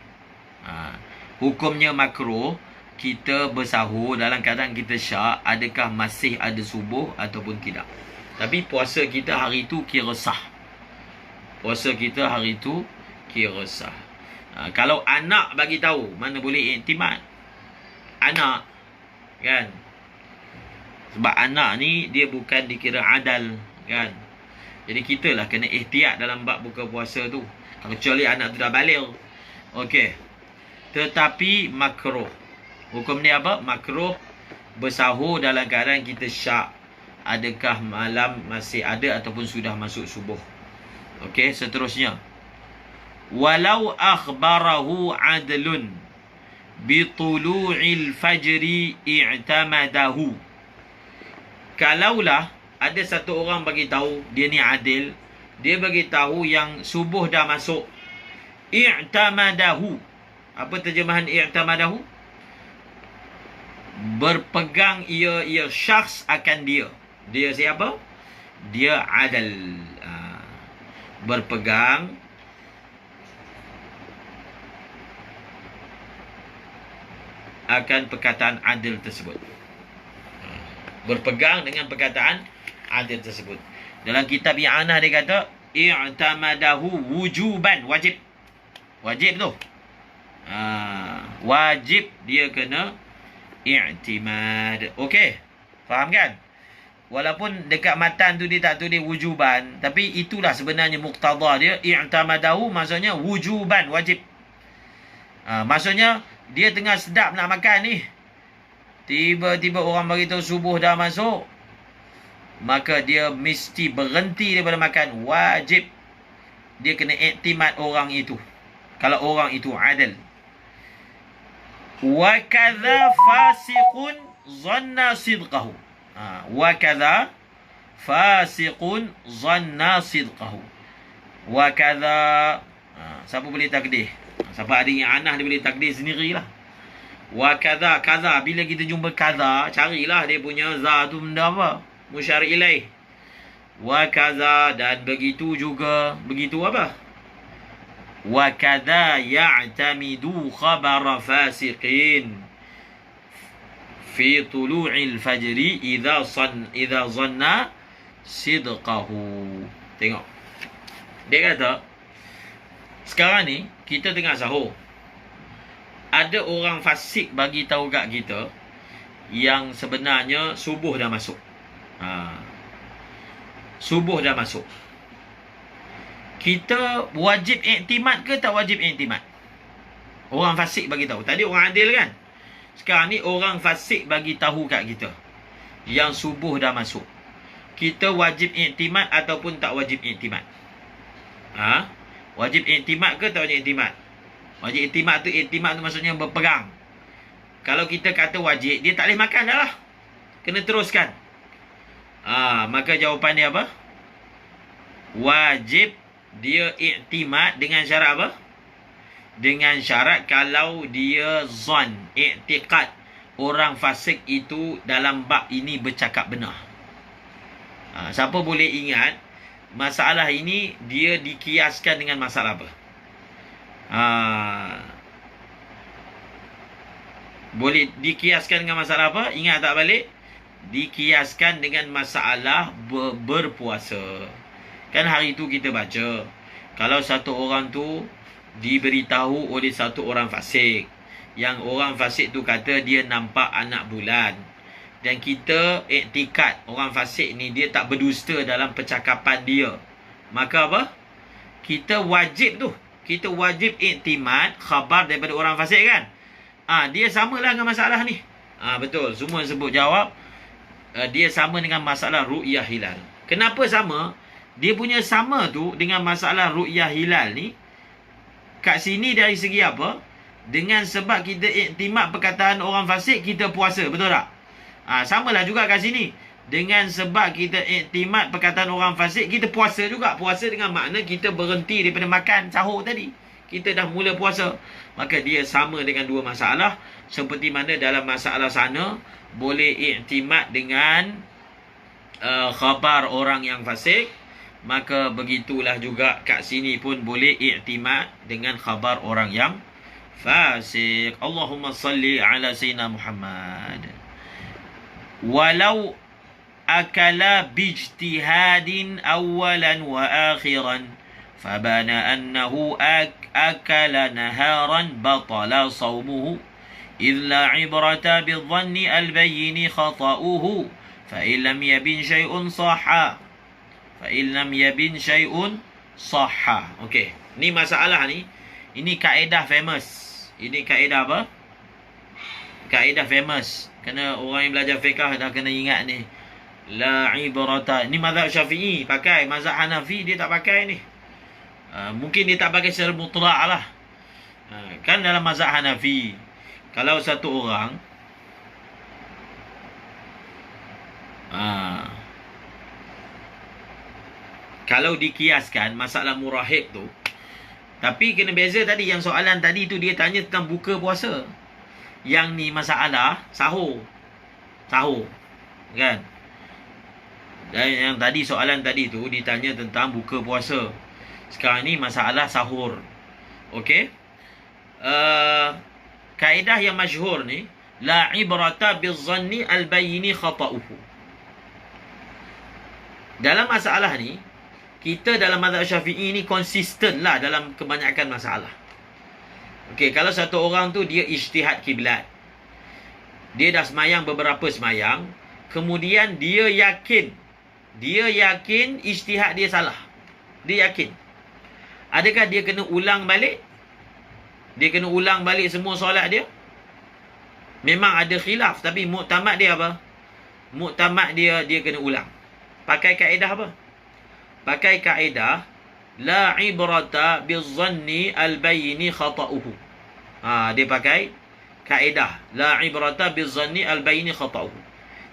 Hukumnya makruh kita bersahur dalam keadaan kita syak, adakah masih ada subuh ataupun tidak. Tapi puasa kita hari itu kira sah. Puasa kita hari itu kira sah. Kalau anak bagi tahu, mana boleh iktimad. Anak kan. Sebab anak ni dia bukan dikira adal kan. Jadi kita lah kena ihtiyat dalam bab buka puasa tu. Kecuali anak tu dah baligh. Okey. Tetapi makruh. Hukum ni apa? Makruh bersahur dalam keadaan kita syak. Adakah malam masih ada ataupun sudah masuk subuh. Okey, seterusnya. walau akhbarahu adlun bitulu'il fajri i'tamadahu. Kalaulah ada satu orang bagi tahu dia ni adil, dia bagi tahu yang subuh dah masuk, i'tamadahu. Apa terjemahan i'tamadahu? Berpegang ia syakhs akan dia. Dia siapa? Dia adil. Berpegang akan perkataan adil tersebut. Berpegang dengan perkataan adil tersebut. Dalam kitab I'anah dia kata i'tamadahu wujuban, wajib. Wajib tu. Wajib dia kena i'timad. Okey. Faham kan? Walaupun dekat matan tu dia tak tulis wujuban, tapi itulah sebenarnya muqtada dia. I'tamadahu maksudnya wujuban, wajib. Maksudnya dia tengah sedap nak makan ni, tiba-tiba orang beritahu subuh dah masuk, maka dia mesti berhenti daripada makan. Wajib dia kena iktimad orang itu, kalau orang itu adil. Wa kadza fasiqun zanna sidqahu. Wa kadza fasiqun zanna sidqahu. Wa kadza, siapa boleh takdir? Siapa ada I'anah dia boleh takdir sendirilah. Wa kadza, kadza, bila kita jumpa kadza, carilah dia punya za tu benda apa, musyar ilaih. Wa kadza, dan begitu juga, begitu apa? Wa kadza ya'tamidu khabara fasiqin fi tulu'il fajri idza zanna sidqahu. Tengok. Dia kata, sekarang ni kita tengah sahur. Ada orang fasik bagi tahu kat kita yang sebenarnya subuh dah masuk. Subuh dah masuk. Kita wajib iktimad ke tak wajib iktimad? Orang fasik bagi tahu. Tadi orang adil kan? Sekarang ni orang fasik bagi tahu kat kita yang subuh dah masuk. Kita wajib iktimad ataupun tak wajib iktimad? Wajib iktimad ke tak wajib iktimad? Wajib iktimad tu maksudnya berpegang. Kalau kita kata wajib, dia tak boleh makan dah lah. Kena teruskan. Maka jawapan dia apa? Wajib dia iktimad dengan syarat apa? Dengan syarat kalau dia zon, i'tiqad orang fasik itu dalam bab ini bercakap benar. Siapa boleh ingat masalah ini dia dikiaskan dengan masalah apa? Boleh dikiaskan dengan masalah apa? Ingat tak balik? Dikiaskan dengan masalah berpuasa. Kan hari tu kita baca, kalau satu orang tu diberitahu oleh satu orang fasik, yang orang fasik tu kata dia nampak anak bulan, dan kita iktikad orang fasik ni dia tak berdusta dalam percakapan dia, maka apa? Kita wajib iktimad khabar daripada orang fasik kan? Dia samalah dengan masalah ni. Betul, semua sebut jawab. Dia sama dengan masalah ru'yah hilal. Kenapa sama? Dia punya sama tu dengan masalah ru'yah hilal ni, kat sini dari segi apa? Dengan sebab kita iktimad perkataan orang fasik, kita puasa, betul tak? Samalah juga kat sini. Dengan sebab kita iktimad perkataan orang fasik, kita puasa juga. Puasa dengan makna kita berhenti daripada makan sahur tadi. Kita dah mula puasa. Maka dia sama dengan dua masalah. Seperti mana dalam masalah sana boleh iktimad dengan khabar orang yang fasik, maka begitulah juga kat sini pun boleh i'timad dengan khabar orang yang fasik. Allahumma salli ala sayyidina Muhammad. Walau akala bijtihadin awalan wa akhiran fabana annahu akala naharan batala sawmuhu idh la ibrata bidhanni albayni khata'uhu fa illam yabin syai'un sahha. Fa'in lam yabin syai'un sahha. Okey, ni masalah ni. Ini kaedah famous. Ini kaedah apa? Kaedah famous. Kena orang yang belajar fiqh dah kena ingat ni. La ibrata. Ni mazhab Syafi'i pakai, mazhab Hanafi dia tak pakai ni. Mungkin dia tak pakai secara mutlak lah. Kan dalam mazhab Hanafi, kalau satu orang kalau dikiaskan masalah murahib tu, tapi kena beza tadi, yang soalan tadi tu dia tanya tentang buka puasa, yang ni masalah sahur kan. Dan yang tadi soalan tadi tu ditanya tentang buka puasa, sekarang ni masalah sahur. Okey, kaedah yang masyhur ni, la ibrata bizzanni al-bayni khata'uhu. Dalam masalah ni, kita dalam mazhab Syafi'i ni konsisten lah dalam kebanyakan masalah. Okey, kalau satu orang tu dia ijtihad kiblat, dia dah semayang beberapa semayang, kemudian dia yakin ijtihad dia salah. Dia yakin. Adakah dia kena ulang balik? Dia kena ulang balik semua solat dia? Memang ada khilaf, tapi muktamad dia apa? Muktamad dia kena ulang. Pakai kaedah apa? Pakai kaedah la ibrata bizzanni al-bayni khata'uhu. Dia pakai kaedah la ibrata bizzanni al-bayni khata'uhu.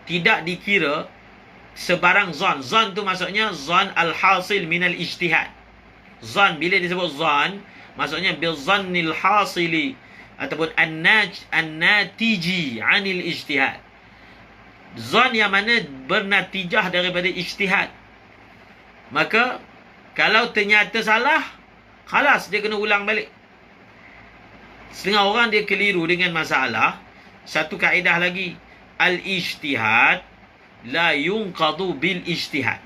Tidak dikira sebarang zon. Zon tu maksudnya zon al-hasil minal ijtihad. Zon, bila disebut zon, maksudnya bizzannil hasili ataupun an-natiji anil ijtihad. Zon yang mana bernatijah daripada ijtihad. Maka kalau ternyata salah, khalas dia kena ulang balik. Setengah orang dia keliru dengan masalah satu kaedah lagi, al-ijtihad la yunqadu bil ijtihad.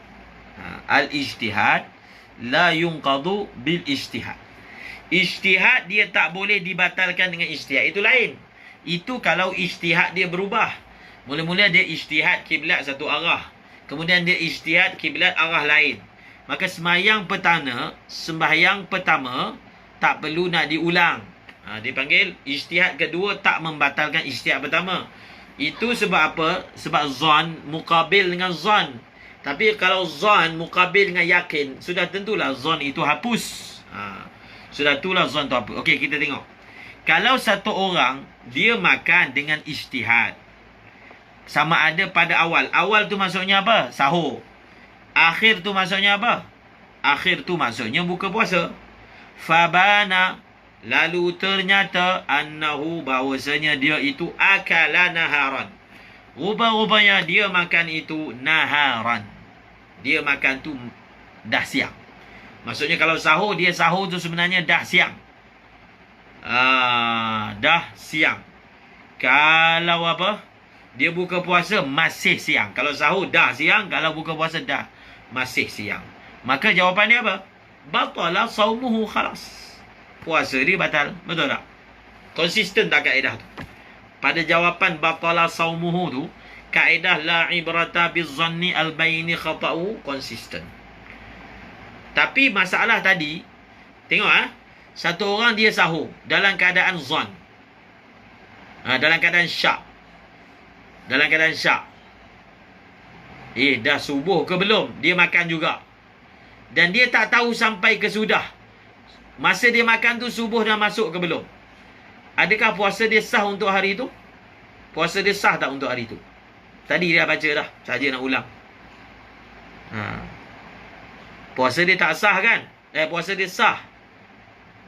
Al-ijtihad la yunqadu bil ijtihad. Ijtihad dia tak boleh dibatalkan dengan ijtihad. Itu lain. Itu kalau ijtihad dia berubah. Mula-mula dia ijtihad kiblat satu arah, kemudian dia ijtihad kiblat arah lain. Maka sembahyang pertama tak perlu nak diulang. Dipanggil ijtihad kedua tak membatalkan ijtihad pertama. Itu sebab apa? Sebab zon muqabil dengan zon. Tapi kalau zon muqabil dengan yakin, sudah tentulah zon itu hapus. Sudah tentulah zon itu hapus. Okey, kita tengok. Kalau satu orang dia makan dengan ijtihad, sama ada pada awal. Awal tu maksudnya apa? Sahur. Akhir tu maksudnya apa? Akhir tu maksudnya buka puasa. Fabana, lalu ternyata annahu, bahawasanya dia itu akala naharan. Rupa-rupanya dia makan itu naharan. Dia makan tu dah siang. Maksudnya kalau sahur, dia sahur tu sebenarnya dah siang. Dah siang. Kalau apa? Dia buka puasa masih siang. Kalau sahur dah siang, kalau buka puasa dah masih siang. Maka jawapan dia apa? Batala saumuhu, khalas. Puasa dia batal. Betul tak? Konsisten tak kaedah tu? Pada jawapan batala saumuhu tu, kaedah la ibrata bizzanni al-bayni khata'u konsisten. Tapi masalah tadi, tengok satu orang dia sahur dalam keadaan zon. Dalam keadaan syak. Dalam keadaan syak. Dah subuh ke belum? Dia makan juga. Dan dia tak tahu sampai ke sudah. Masa dia makan tu subuh dah masuk ke belum? Adakah puasa dia sah untuk hari itu? Puasa dia sah tak untuk hari itu? Tadi dia baca dah. Saja nak ulang. Puasa dia tak sah kan? Puasa dia sah.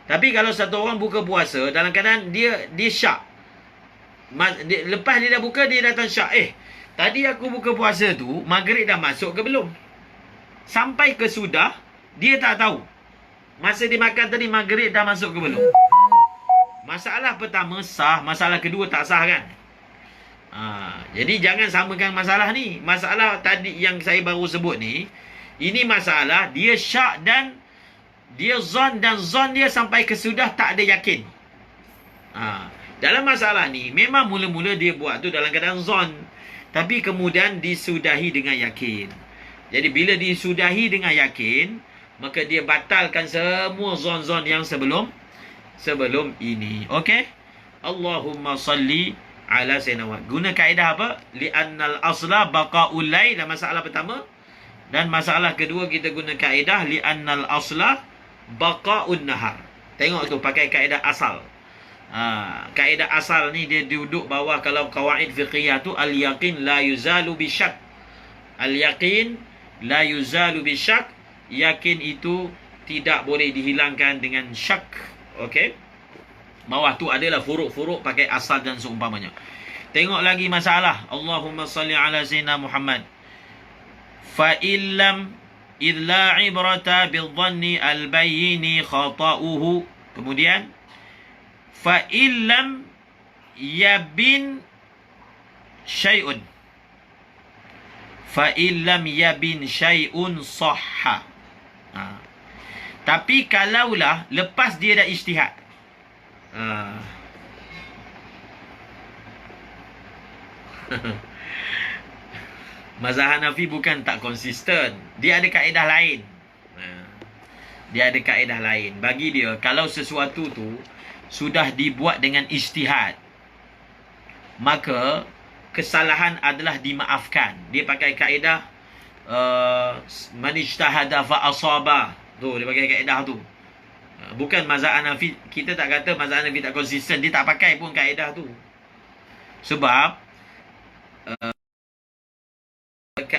Tapi kalau satu orang buka puasa dalam keadaan dia syak. Lepas dia dah buka, dia datang syak. Tadi aku buka puasa tu, maghrib dah masuk ke belum? Sampai ke sudah, dia tak tahu. Masa dia makan tadi, maghrib dah masuk ke belum? Masalah pertama sah, masalah kedua tak sah kan? Jadi jangan samakan masalah ni. Masalah tadi yang saya baru sebut ni, ini masalah dia syak dan dia zon, dan zon dia sampai ke sudah tak ada yakin. Dalam masalah ni, memang mula-mula dia buat tu dalam keadaan zon, tapi kemudian disudahi dengan yakin. Jadi bila disudahi dengan yakin, maka dia batalkan semua zon-zon yang sebelum ini. Okey? Allahumma salli ala sayyidina. Guna kaedah apa? Li'annal asla baqa'ul lail, dalam masalah pertama. Dan masalah kedua kita guna kaedah li'annal asla baqa'un nahar. Tengok tu pakai kaedah asal. Kaedah asal ni dia duduk bawah kalau qawaid fiqhiyah tu al-yaqin la yuzalu bisyak. Al-yaqin la yuzalu bisyak. Yakin itu tidak boleh dihilangkan dengan syak. Okey. Bawah tu adalah furuk-furuk pakai asal dan seumpamanya. Tengok lagi masalah. Allahumma salli ala sayyidina Muhammad. Fa illam idh la ibrata bidhanni al-bayyini khata'uhu. Kemudian fa illam yabin syai'un. Fa illam yabin syai'un sahha. Tapi kalaulah lepas dia dah ijtihad. Mazhab Hanafi bukan tak konsisten. Dia ada kaedah lain. Dia ada kaedah lain. Bagi dia, kalau sesuatu tu sudah dibuat dengan ijtihad, maka kesalahan adalah dimaafkan. Dia pakai kaedah man ijtahada fa asaba. Tu dia pakai kaedah tu. Bukan mazhab Hanafi. Kita tak kata mazhab Hanafi tak konsisten. Dia tak pakai pun kaedah tu. Sebab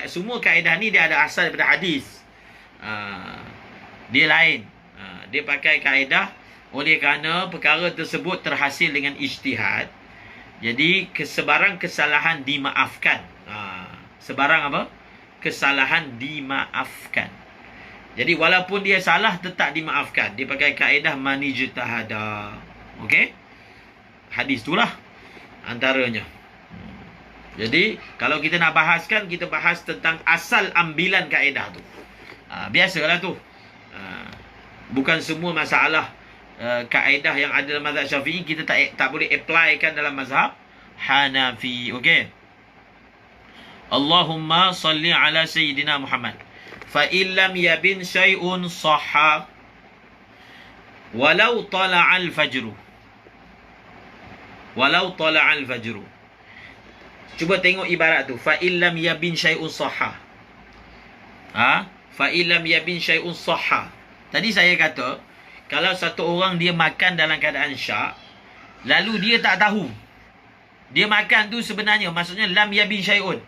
semua kaedah ni dia ada asal daripada hadis. Dia lain. Dia pakai kaedah oleh kerana perkara tersebut terhasil dengan ijtihad. Jadi sebarang kesalahan dimaafkan. Sebarang apa? Kesalahan dimaafkan. Jadi walaupun dia salah tetap dimaafkan. Dia pakai kaedah manijtahada. Okey? Hadis itulah antaranya. Jadi kalau kita nak bahaskan, kita bahas tentang asal ambilan kaedah tu. Biasalah tu. Bukan semua masalah kaedah yang ada dalam mazhab Syafi'i kita tak boleh applykan dalam mazhab Hanafi. Okey. Allahumma salli ala sayyidina Muhammad. Fa illam yabin syai'un sahha walau tala'al fajru. Walau tala'al fajru. Cuba tengok ibarat tu. Fa illam yabin syai'un sahha. Fa illam yabin syai'un sahha. Tadi saya kata, kalau satu orang dia makan dalam keadaan syak, lalu dia tak tahu. Dia makan tu sebenarnya, maksudnya lam yabin syai'un.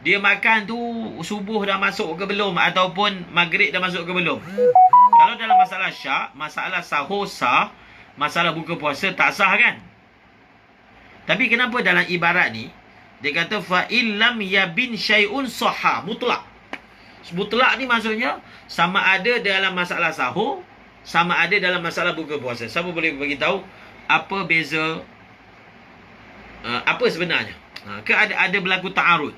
Dia makan tu subuh dah masuk ke belum, ataupun maghrib dah masuk ke belum. Kalau dalam masalah syak, masalah sahur sah, masalah buka puasa tak sah kan? Tapi kenapa dalam ibarat ni dia kata fa illam yabin syai'un sahha, mutlak. Mutlak ni maksudnya sama ada dalam masalah sahur, sama ada dalam masalah buka puasa. Siapa boleh bagi tahu apa beza, apa sebenarnya? Ke ada berlaku ta'arud?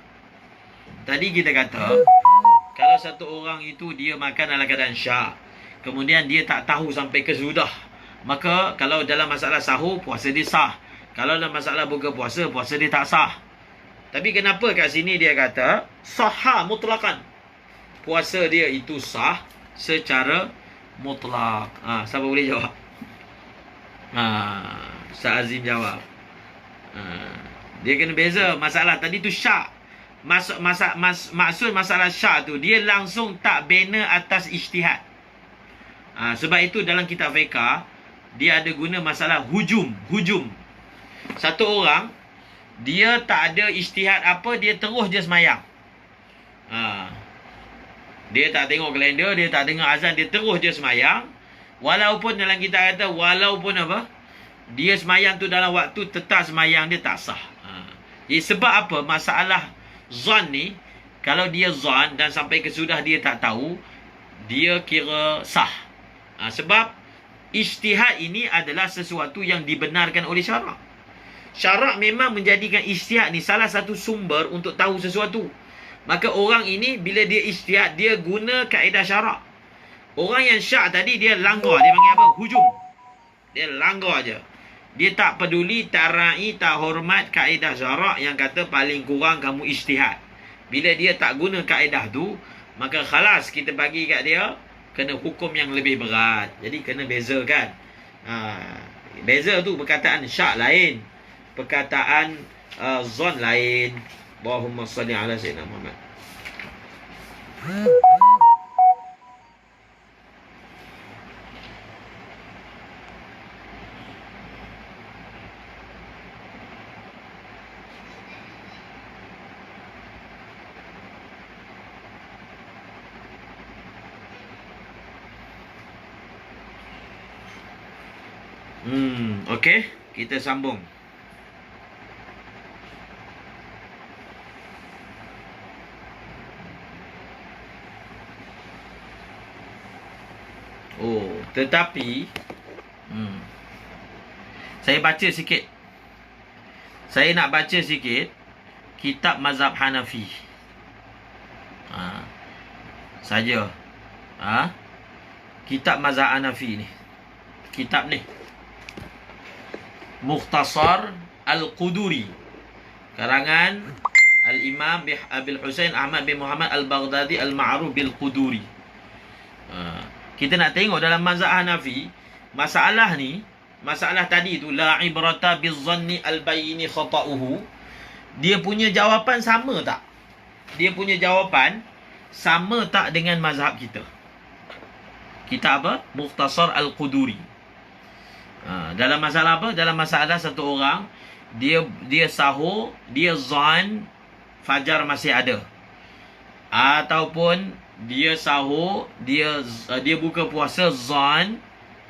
Tadi kita kata kalau satu orang itu dia makan dalam keadaan syak, kemudian dia tak tahu sampai ke sudah, maka kalau dalam masalah sahur puasa dia sah. Kalau dalam masalah buka puasa, puasa dia tak sah. Tapi kenapa kat sini dia kata sahha mutlakan? Puasa dia itu sah secara mutlak. Siapa boleh jawab? Ustaz Azim jawab. Dia kena beza masalah tadi tu syak. Maksud masalah syak tu dia langsung tak bina atas ijtihad. Sebab itu dalam kitab fiqh dia ada guna masalah hujum. Satu orang dia tak ada ijtihad apa, dia terus je semayang. Dia tak tengok kalender, dia tak dengar azan, dia terus je semayang. Walaupun dalam kita kata walaupun apa, dia semayang tu dalam waktu, tetap semayang dia tak sah. Sebab apa? Masalah zon ni, kalau dia zon dan sampai ke sudah dia tak tahu, dia kira sah. Sebab ijtihad ini adalah sesuatu yang dibenarkan oleh syarak. Syarak memang menjadikan ijtihad ni salah satu sumber untuk tahu sesuatu. Maka orang ini bila dia ijtihad, dia guna kaedah syarak. Orang yang syak tadi dia langgar, dia panggil apa? Hujum. Dia langgar je. Dia tak peduli, tak ra'i, tak hormat kaedah syarak yang kata paling kurang kamu ijtihad. Bila dia tak guna kaedah tu, maka khalas kita bagi kat dia kena hukum yang lebih berat. Jadi kena bezakan. Beza tu perkataan syak lain, perkataan zon lain. Allahumma salli ala sayyidina Muhammad. Okey, kita sambung. Tetapi saya baca sikit. Saya nak baca sikit kitab mazhab Hanafi. Saja. Kitab mazhab Hanafi ni. Kitab ni. Mukhtasar Al-Quduri. Karangan Al-Imam Abil Husain Ahmad bin Muhammad Al-Baghdadi Al-Ma'ruf bil Quduri. Kita nak tengok dalam mazhab Hanafi, masalah ni, masalah tadi tu, la ibrata bizanni al-bayini khata'uhu, dia punya jawapan sama tak? Dia punya jawapan sama tak dengan mazhab kita? Kita apa? Mukhtasar Al-Quduri. Dalam masalah apa? Dalam masalah satu orang, dia sahur, dia zan fajar masih ada. Ataupun dia sahur, dia buka puasa zan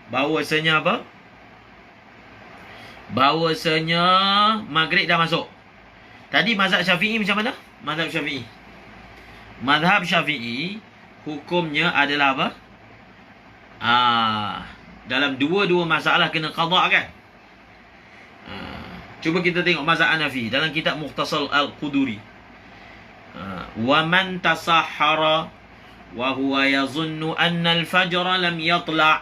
bahawasanya apa? Bahawasanya maghrib dah masuk. Tadi mazhab Syafi'i macam mana? Mazhab Syafi'i. Mazhab Syafi'i hukumnya adalah apa? Dalam dua-dua masalah kena qada kan? Cuba kita tengok mazhab Hanafi dalam kitab Mukhtasar Al-Quduri. Wa man tasahhara wa huwa yazunnu anna al-fajra lam yatla'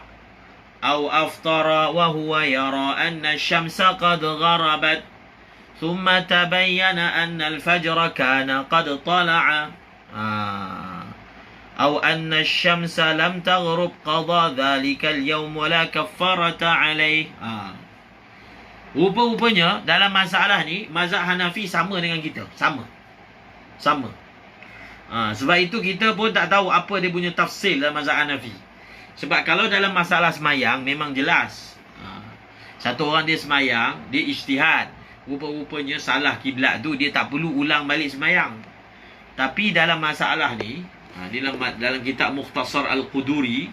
aw aftara wa huwa yara anna asy-syamsa qad gharabat thumma tabayyana anna al-fajra kana qad tala'a aw anna asy-syamsa lam taghrub qada dhalika al-yawm wa la kaffarata 'alayh. Rupa-rupanya dalam masalah ni mazhab Hanafi sama dengan kita. Sama. Sebab itu kita pun tak tahu apa dia punya tafsir dalam mazhab Hanafi. Sebab kalau dalam masalah semayang memang jelas. Satu orang dia semayang, dia ijtihad. Rupa-rupanya salah kiblat tu, dia tak perlu ulang balik semayang. Tapi dalam masalah ni, dalam kitab Mukhtasar Al-Quduri,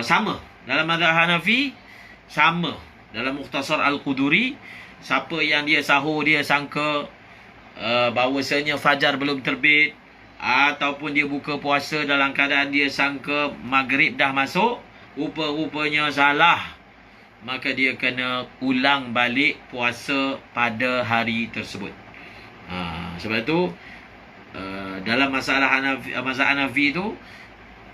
sama. Dalam mazhab Hanafi, sama. Dalam Mukhtasar Al-Quduri, siapa yang dia sahur, dia sangka bahawasanya fajar belum terbit, ataupun dia buka puasa dalam keadaan dia sangka maghrib dah masuk, rupa-rupanya salah, maka dia kena ulang balik puasa pada hari tersebut. Sebab itu dalam masalah mazhab Hanafi tu,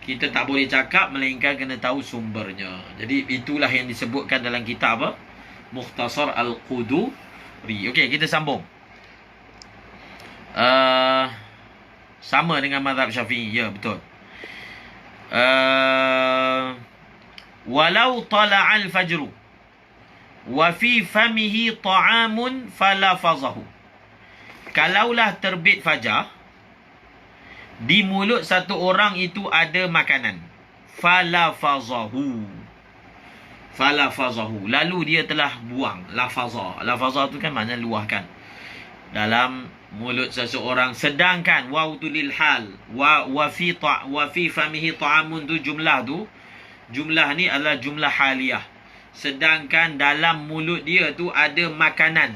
kita tak boleh cakap melainkan kena tahu sumbernya. Jadi itulah yang disebutkan dalam kitab apa? Mukhtasar Al-Quduri. Okey, kita sambung. Sama dengan mazhab Syafi'i. Ya, betul. Walau tala'al fajru wa fi famihi ta'amun falafazahu. Kalaulah terbit fajar, di mulut satu orang itu ada makanan, falafazahu, lalu dia telah buang. Lafazah tu kan maknanya luahkan dalam mulut seseorang. Sedangkan waw tu lil hal, wa fi famihi ta'amun tu, jumlah ni adalah jumlah haliyah. Sedangkan dalam mulut dia tu ada makanan.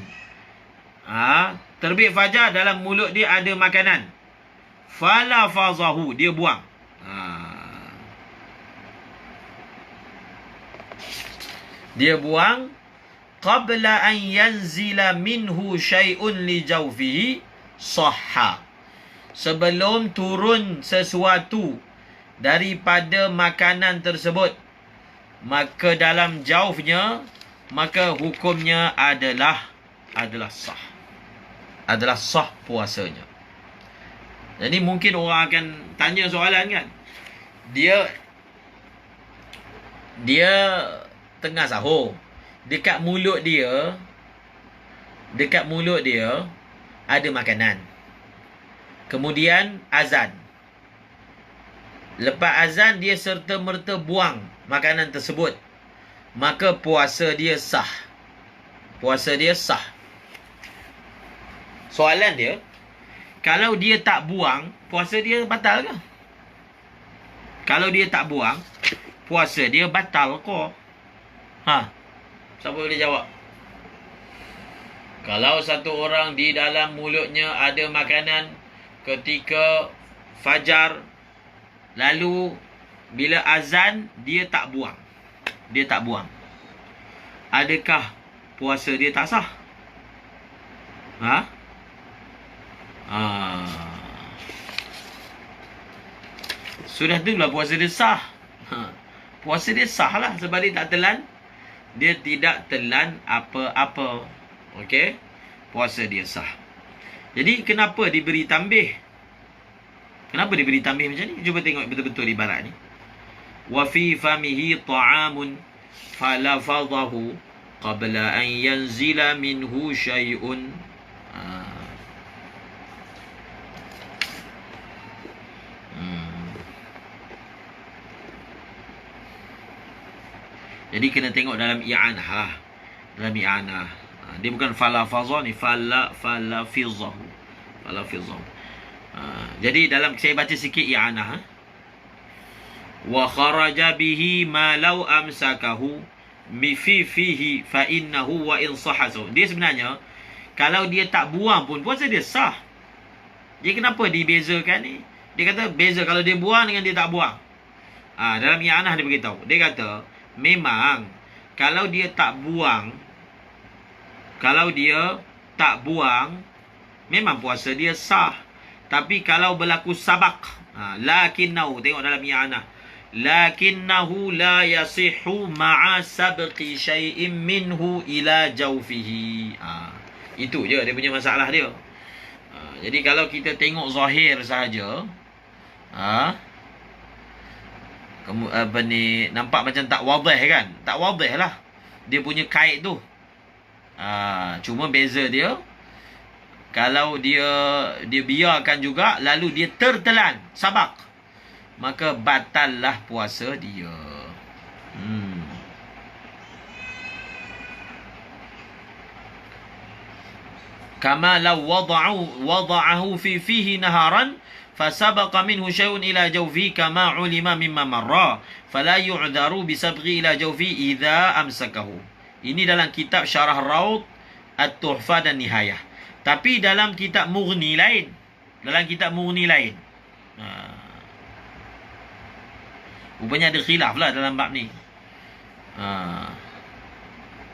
Terbit fajar, dalam mulut dia ada makanan, falafazahu, dia buang. Dia buang qabla an yanzila minhu syai'un li jawfihi sahha. Sebelum turun sesuatu daripada makanan tersebut, maka dalam jaufnya, maka hukumnya adalah sah. Adalah sah puasanya. Jadi mungkin orang akan tanya soalan kan. Dia tengah sahur. Dekat mulut dia ada makanan. Kemudian azan. Lepas azan dia serta-merta buang makanan tersebut, maka puasa dia sah. Soalan dia, kalau dia tak buang, puasa dia batal ke? Kalau dia tak buang, puasa dia batal ke? Siapa boleh jawab? Kalau satu orang di dalam mulutnya ada makanan ketika fajar, lalu bila azan dia tak buang. Dia tak buang. Adakah puasa dia tak sah? Ha? Sudah tu lah puasa dia sah. Puasa dia sah lah sebab dia tak telan. Dia tidak telan apa-apa. Okey? Puasa dia sah. Jadi kenapa diberi tambih? Kenapa diberi tambih macam ni? Cuba tengok betul-betul ibarat ni. Wa fi famihi ta'amun falafadhahu qabla an yanzila minhu syai'un. Jadi kena tengok dalam i'anah. Dalam i'anah. Dia bukan falafadha ni, falafidhahu. Falafidhahu. Jadi dalam saya baca sikit i'anah. Wa kharaja bihi ma law amsakahu fi fihi fa innahu wa in sahasu. Dia sebenarnya kalau dia tak buang pun puasa dia sah. Jadi kenapa dibezakan ni? Dia kata beza kalau dia buang dengan dia tak buang. Dalam i'anah dia beritahu. Dia kata memang kalau dia tak buang, memang puasa dia sah. Tapi kalau berlaku sabak, lakinnahu, tengok dalam i'anah, lakinnahu la yasihu ma'a sabqi syai'in minhu ila jawfihi. Itu je dia punya masalah dia. Jadi kalau kita tengok zahir saja, nampak macam tak wadih kan? Tak wadih lah dia punya kait tu. Cuma beza dia, kalau dia biarkan juga lalu dia tertelan sabak, maka batallah puasa dia. Kama law wada'ahu fi fihi naharan fasabaqa minhu syai'un ila jawfi kama ulima mimma marra fala yu'dharu bisabghi ila jawfi idza amsakahu. Ini dalam kitab Syarah Raud, At-Tuhfah dan Nihayah. Tapi dalam kitab Mughni lain. Rupanya ada khilaf lah dalam bab ni.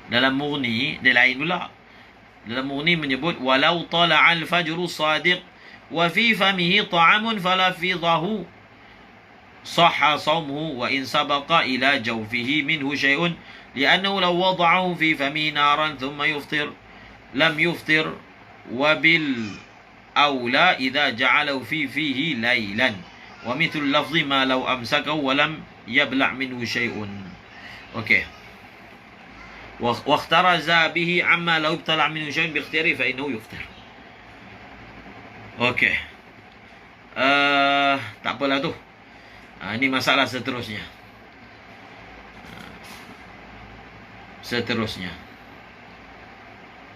Dalam Mughni dia lain pula. Dalam Mughni menyebut walau tala'al fajru sadiq wa fi famihi ta'amun fala fidahu sahha sawmuhu wa in sabaqa ila jawfihi minhu syai'un li'annahu law wada'ahu fi famihi naran thumma yuftir lam yuftir wa bil awla idza ja'alahu fi fihi laylan wa mithlu lafzi ma law amsakahu wa lam yabla' minhu syai'un. Okey. واخترز به عما لو ابتلع منه شيء باختياره فإنه يفطر. Okey. Tak apalah tu. Ini masalah seterusnya.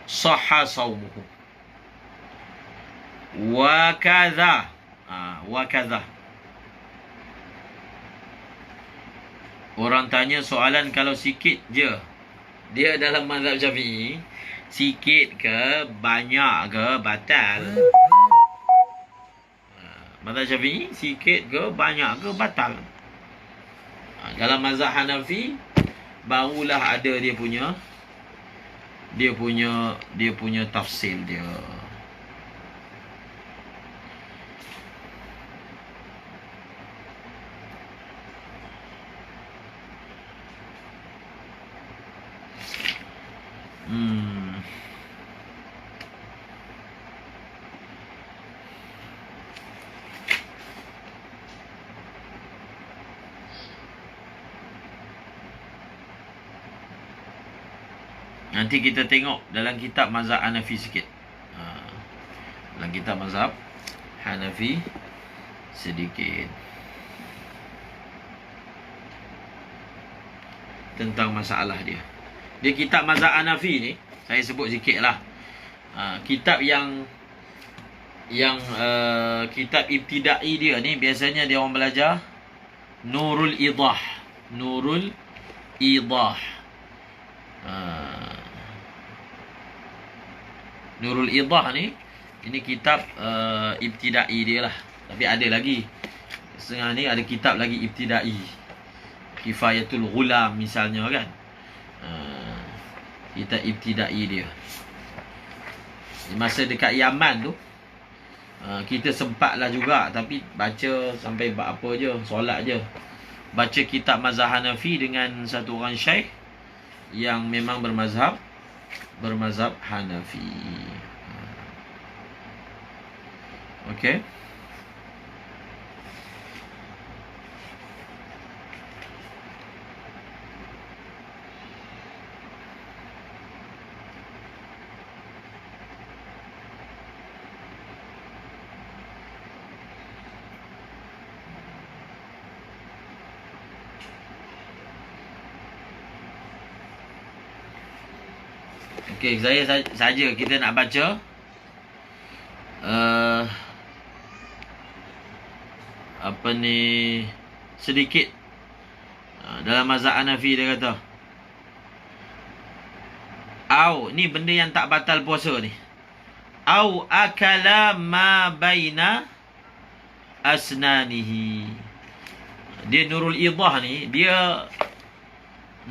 Sahha saumuhu. Wa kadza. Orang tanya soalan kalau sikit je. Dia dalam mazhab Syafi'i, sikit ke banyak ke batal. Mazhab Syafi'i sikit ke banyak ke batal. Dalam mazhab Hanafi barulah ada dia punya tafsir dia. Nanti kita tengok dalam kitab mazhab Hanafi sikit. Dalam kitab mazhab Hanafi sedikit tentang masalah dia. Dia kitab mazhab Hanafi ni, saya sebut sikit lah. Kitab yang kitab ibtidai dia ni, biasanya dia orang belajar Nurul Idah. Nurul Idah ni, ini kitab ibtidai dia lah. Tapi ada lagi. Setengah ni ada kitab lagi ibtidai. Kifayatul Ghulam misalnya kan. Kitab ibtidai dia. Masa dekat Yaman tu, kita sempatlah juga, tapi baca sampai apa je, solat je. Baca kitab mazhab Hanafi dengan satu orang syaikh yang memang bermazhab Hanafi. Okey. Okey, saya saja kita nak baca apa ni sedikit dalam mazhab Hanafi. Dia kata, ni benda yang tak batal puasa ni. Au akala ma baina asnanihi. Dia Nurul Idah ni, dia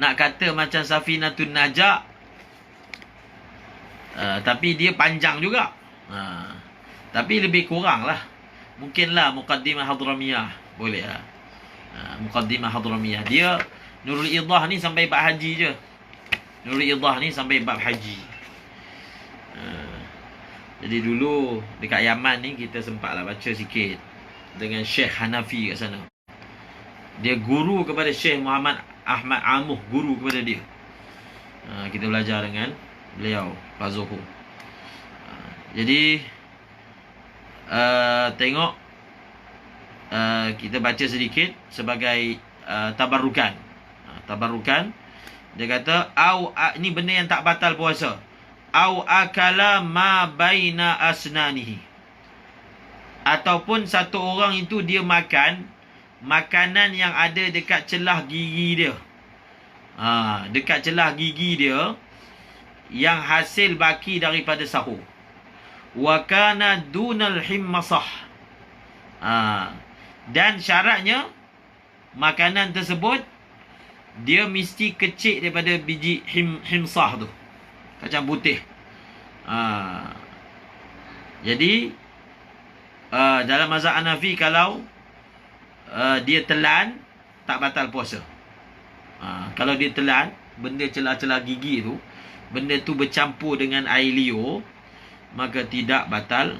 nak kata macam Safinatun Najah, tapi dia panjang juga. Tapi lebih kurang lah. Mungkinlah Muqaddimah Hadramiyah. Boleh lah. Muqaddimah Hadramiyah. Dia Nurul Idah ni sampai bab haji je. Nurul Idah ni sampai bab haji. Jadi dulu dekat Yaman ni kita sempatlah baca sikit dengan Syekh Hanafi kat sana. Dia guru kepada Syekh Muhammad Ahmad Amuh, guru kepada dia. Kita belajar dengan beliau, Pak Zuhur. Jadi tengok, kita baca sedikit sebagai tabarrukan. Tabarrukan. Dia kata, ni benda yang tak batal puasa. Au akala ma baina asnanihi. Ataupun satu orang itu dia makan makanan yang ada dekat celah gigi dia. Dekat celah gigi dia yang hasil baki daripada sahur. Wa kana dunal himmasah. Dan syaratnya makanan tersebut dia mesti kecil daripada biji himsah tu, kacang putih. Jadi dalam mazhab Hanafi, kalau dia telan, tak batal puasa. Kalau dia telan benda celah-celah gigi tu, benda tu bercampur dengan air liur, maka tidak batal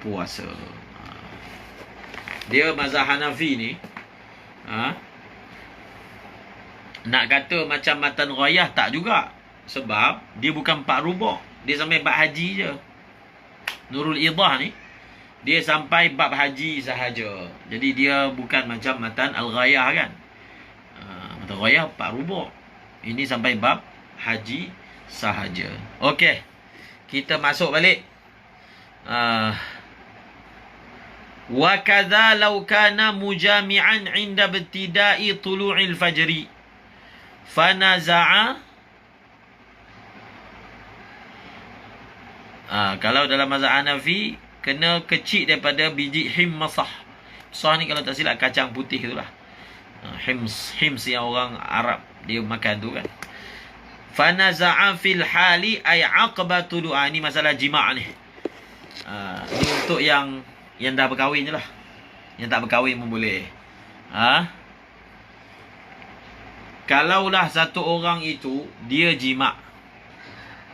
puasa. Dia mazhab Hanafi ni, nak kata macam matan ghayah tak juga. Sebab dia bukan 4 rubah, dia sampai bab haji je. Nurul Idah ni, dia sampai bab haji sahaja. Jadi dia bukan macam matan al-ghayah kan. Matan ghayah 4 rubah, ini sampai bab haji sahaja. Okey, kita masuk balik. Wa kadza law kana mujami'an 'inda ibtida'i tulu'il fajri fanaza'a. Kalau dalam mazhab Hanafi, kena kecil daripada biji himmasah. Sah ni kalau tak silap kacang putih tu lah. Hims yang orang Arab dia makan tu kan. Fanaza'a fil hali ay aqba tulu'a. Ni masalah jima' ni. Ni untuk yang dah berkahwin je lah. Yang tak berkahwin pun boleh. Kalaulah satu orang itu dia jima',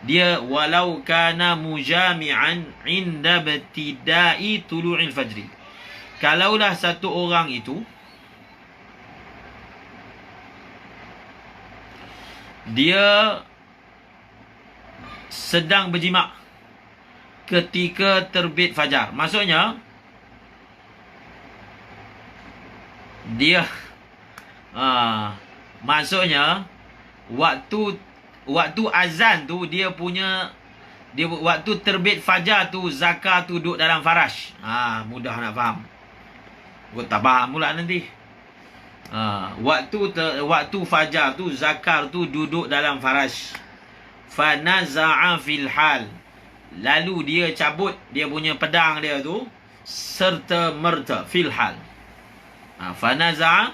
dia walau kana mujami'an inda ibtida'i tulu'il fajri. Kalaulah satu orang itu dia sedang berjima' ketika terbit fajar. Maksudnya dia waktu azan tu dia waktu terbit fajar tu, Zakar tu duduk dalam farash. Mudah nak faham. Kau tak faham pula nanti. Waktu fajar tu Zakar tu duduk dalam farash. Fanaza'a fil hal. Lalu dia cabut dia punya pedang dia tu serta merta fil hal. Fanaza'a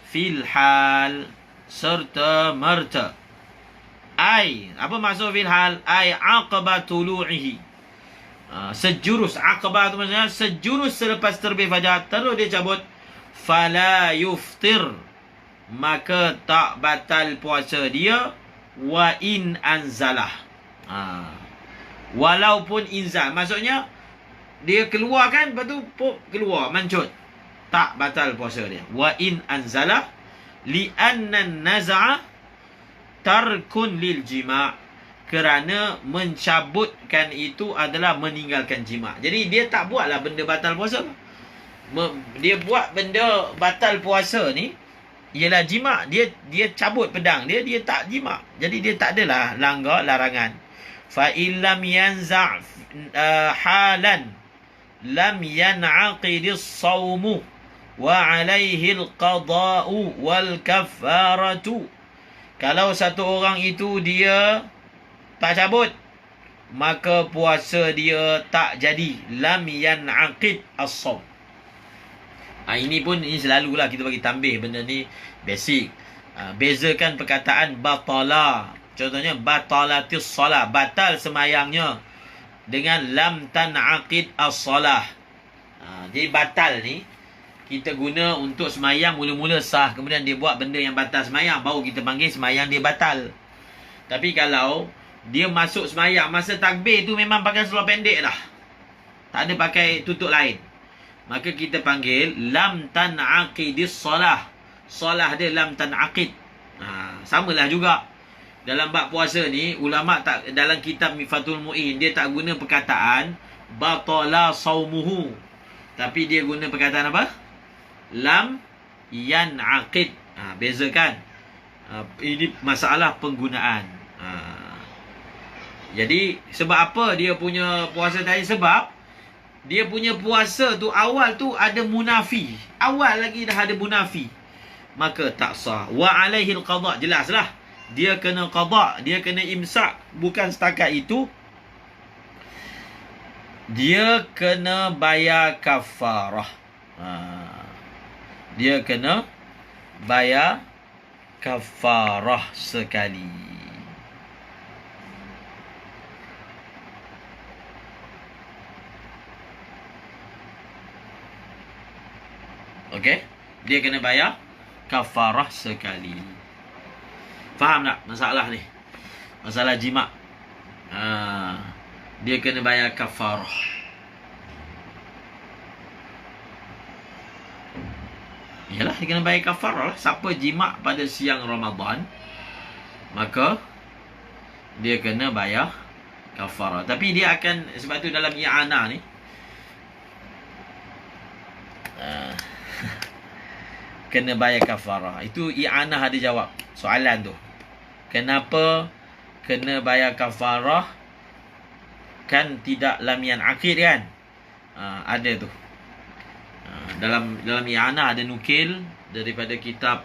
fil hal serta merta. Apa maksud fil hal? Aqaba tulu'ihi. Sejurus. Aqabah tu maksudnya sejurus selepas terbit fajar. Terus dia cabut. Fala yuftir, maka tak batal puasa dia. Wa in anzalah, walaupun inzal, maksudnya dia keluar kan, lepas tu keluar mancut, tak batal puasa dia. Wa in anzalah li'anna naza'a tarkun lil jima', kerana mencabutkan itu adalah meninggalkan jima'. Jadi dia tak buatlah benda batal puasa. Dia buat benda batal puasa ni ialah jima'. Dia cabut pedang dia tak jima'. Jadi dia tak adalah langgar larangan. Fa illam yanza' halan lam yan'aqidis sawmu wa 'alaihi al-qada'u wal kafaratu. Kalau satu orang itu dia tak cabut, maka puasa dia tak jadi. Lam yan'aqid as-sawm. Ini selalulah kita bagi tambih benda ni basic. Bezakan perkataan batala. Contohnya batalatis solah, batal semayangnya, dengan lam tan'aqid as-solah. Jadi batal ni kita guna untuk semayang mula-mula sah, kemudian dia buat benda yang batal semayang, baru kita panggil semayang dia batal. Tapi kalau dia masuk semayang masa takbir tu memang pakai seluar pendek dah, tak ada pakai tutup lain, maka kita panggil lam tan'aqidis solah. Solah dia lam tan'aqid. Samalah juga dalam bab puasa ni, ulama tak, dalam kitab Mifatul Mu'in, dia tak guna perkataan batala saumuhu, tapi dia guna perkataan apa? Lam yan'aqid. Bezakan. Ini masalah penggunaan. Jadi sebab apa dia punya puasa tadi? Sebab dia punya puasa tu awal tu ada munafi. Awal lagi dah ada munafi, maka tak sah. Wa alaihi al-qada', jelaslah dia kena qada', dia kena imsak. Bukan setakat itu, dia kena bayar kafarah. Dia kena bayar kafarah sekali. Okey, dia kena bayar kafarah sekali. Faham tak masalah ni? Masalah jima'. Dia kena bayar kafarah. Yalah, dia kena bayar kafarah lah. Siapa jima' pada siang Ramadan, maka dia kena bayar kafarah. Tapi dia akan, sebab tu dalam i'anah ni, kena bayar kafarah. Itu i'anah ada jawab soalan tu. Kenapa kena bayar kafarah? Kan tidak lam yan'aqid kan? Ada tu. Dalam i'anah ada nukil daripada kitab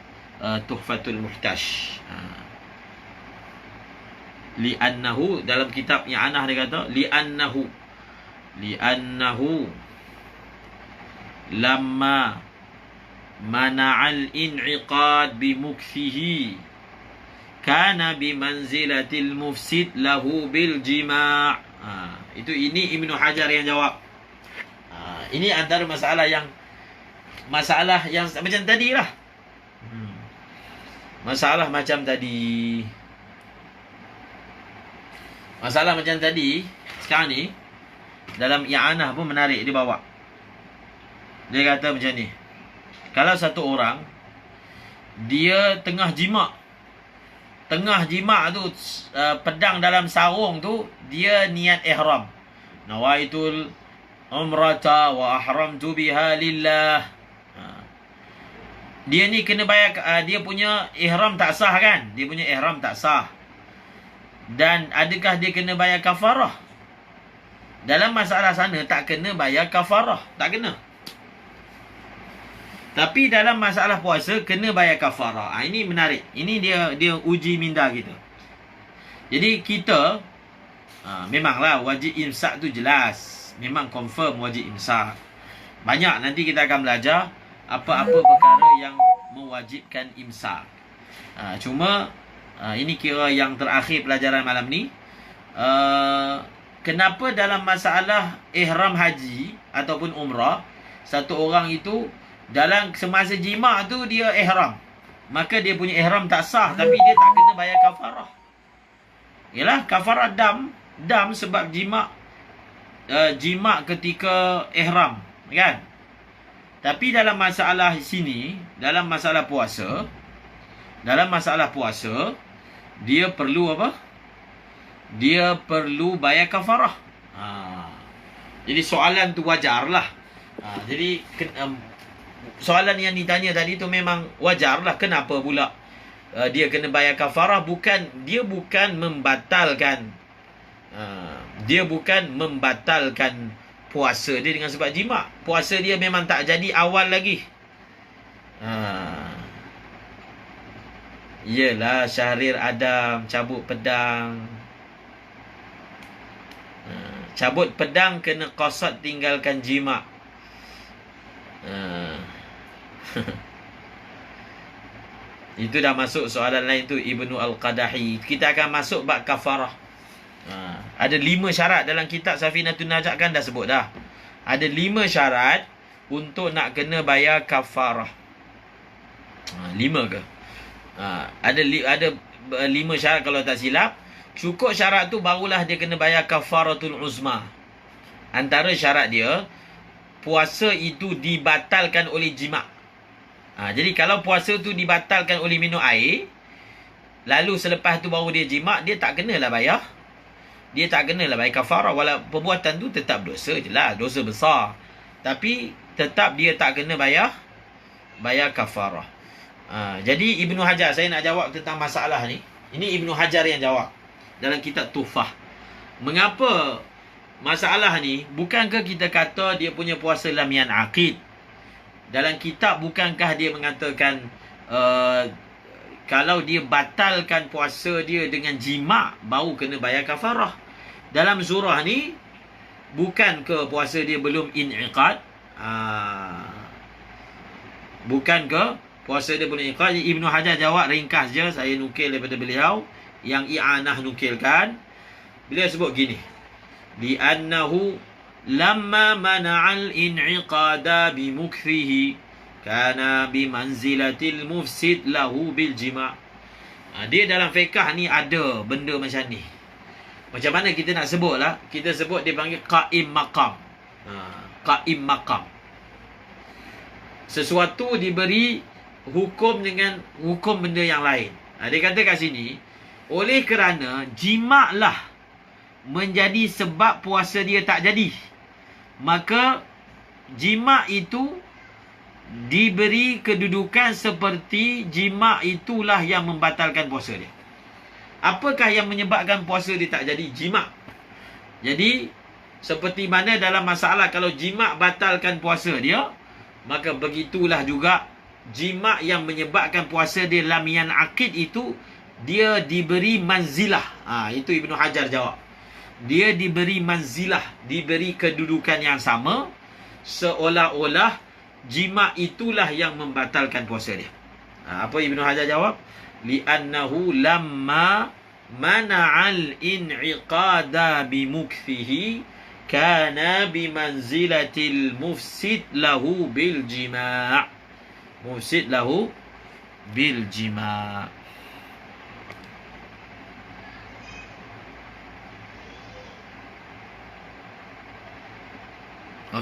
Tuhfatul Muhtaj. Li'annahu, dalam kitab i'anah dia kata li'annahu lamma mana'al in'iqad bimukthihi kana bimanzilatil mufsid lahu bil jima'. Ini Ibnu Hajar yang jawab. Ini antara masalah yang macam tadi lah. Masalah macam tadi. Masalah macam tadi sekarang ni dalam i'anah pun menarik dia bawa. Dia kata macam ni. Kalau satu orang dia tengah jima' tu, pedang dalam sarung tu, dia niat ihram. Nawaitul umrata wa ahramtu biha lillah. Dia ni kena bayar, dia punya ihram tak sah kan? Dia punya ihram tak sah. Dan adakah dia kena bayar kafarah? Dalam masalah sana tak kena bayar kafarah, tak kena. Tapi dalam masalah puasa kena bayar kafarah. Ini menarik. Ini dia uji minda kita. Jadi kita memanglah wajib imsak tu jelas. Memang confirm wajib imsak. Banyak nanti kita akan belajar apa-apa perkara yang mewajibkan imsak. Cuma ini kira yang terakhir pelajaran malam ni. Kenapa dalam masalah ihram haji ataupun umrah, satu orang itu dalam semasa jima' tu dia ihram, maka dia punya ihram tak sah, tapi dia tak kena bayar kafarah. Yalah, kafarah dam sebab jima' ketika ihram, kan? Tapi dalam masalah sini, dalam masalah puasa, dia perlu apa? Dia perlu bayar kafarah. Jadi soalan tu wajarlah. Jadi soalan yang ditanya tadi tu memang wajarlah. Kenapa pula dia kena bayar kafarah? Dia bukan membatalkan puasa dia dengan sebab jima'. Puasa dia memang tak jadi awal lagi. Yelah, Syahrir Adam cabut pedang. Cabut pedang kena qasad tinggalkan jima'. Itu dah masuk soalan lain tu, Ibnu Al-Qadahi. Kita akan masuk bab kafarah. Ada 5 syarat dalam kitab Safinatun Najat, kan dah sebut dah. Ada 5 syarat untuk nak kena bayar kafarah. 5 ke? Ada 5 syarat kalau tak silap. Cukup syarat tu barulah dia kena bayar kafaratul uzma. Antara syarat dia, puasa itu dibatalkan oleh jima'. Jadi kalau puasa tu dibatalkan oleh minum air, lalu selepas tu baru dia jima', dia tak kenalah bayar. Dia tak kenalah bayar kafarah. Walau perbuatan tu tetap dosa je lah, dosa besar. Tapi tetap dia tak kena bayar kafarah. Jadi Ibnu Hajar, saya nak jawab tentang masalah ni. Ini Ibnu Hajar yang jawab dalam kitab Tuhfah. Mengapa masalah ni? Bukankah kita kata dia punya puasa lam yan'aqid? Dalam kitab bukankah dia mengatakan kalau dia batalkan puasa dia dengan jima' baru kena bayar kafarah? Dalam surah ni bukan ke puasa dia belum in'iqad? Bukan ke puasa dia belum in'iqad? Ibnu Hajar jawab ringkas je, saya nukil daripada beliau yang I'anah nukilkan. Beliau sebut gini, li'annahu lamma mana'al in'iqada bimukthihi kana bimanzilatil mufsid lahu bil jima'. Dia dalam fiqah ni ada benda macam ni. Macam mana kita nak sebut lah? Kita sebut dia panggil qa'im maqam. Qa'im maqam. Sesuatu diberi hukum dengan hukum benda yang lain. Dia kata kat sini, oleh kerana jima' lah menjadi sebab puasa dia tak jadi, maka jima' itu diberi kedudukan seperti jima' itulah yang membatalkan puasa dia. Apakah yang menyebabkan puasa dia tak jadi? Jima'. Jadi seperti mana dalam masalah kalau jima' batalkan puasa dia, maka begitulah juga jima' yang menyebabkan puasa dia lam yan'aqid itu, dia diberi manzilah. Itu Ibnu Hajar jawab. Dia diberi manzilah, diberi kedudukan yang sama, seolah-olah jima' itulah yang membatalkan puasa dia. Apa Ibnu Hajar jawab? Li'annahu lamma mana'al in'iqada bimukthihi kana bimanzilatil mufsid lahu bil jima'. Mufsid lahu bil jima'.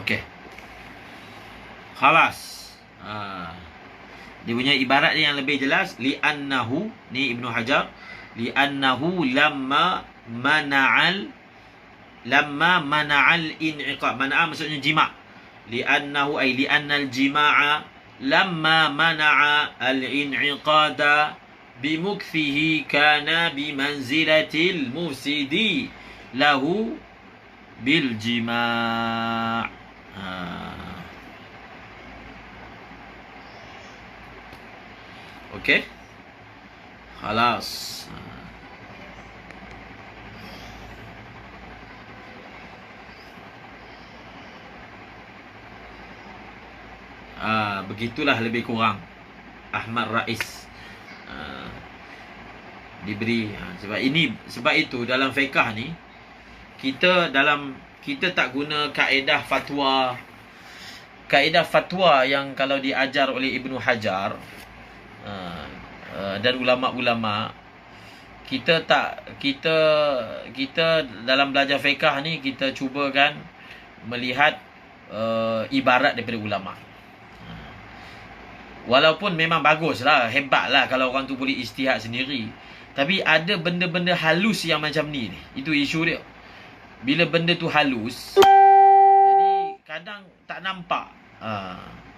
Okey. Khalas. Dia punya ibarat yang lebih jelas, li'annahu, ni Ibnu Hajar, li'annahu lamma mana'al in'iqad. Mana'a maksudnya jima'. Li'annahu ay li'annal jima'a lamma mana'a al-in'iqada bimukthihi kana bimanzilatil mufsidi lahu bil jima'. Okey. Khalas. Begitulah lebih kurang Ahmad Rais diberi. Sebab itu dalam fiqh ni kita tak guna kaedah fatwa yang kalau diajar oleh Ibnu Hajar dan ulama-ulama. Kita dalam belajar fiqh ni kita cubakan melihat ibarat daripada ulama. Walaupun memang baguslah, hebatlah kalau orang tu boleh ijtihad sendiri. Tapi ada benda-benda halus yang macam ni. Itu isu dia. Bila benda tu halus, jadi kadang tak nampak.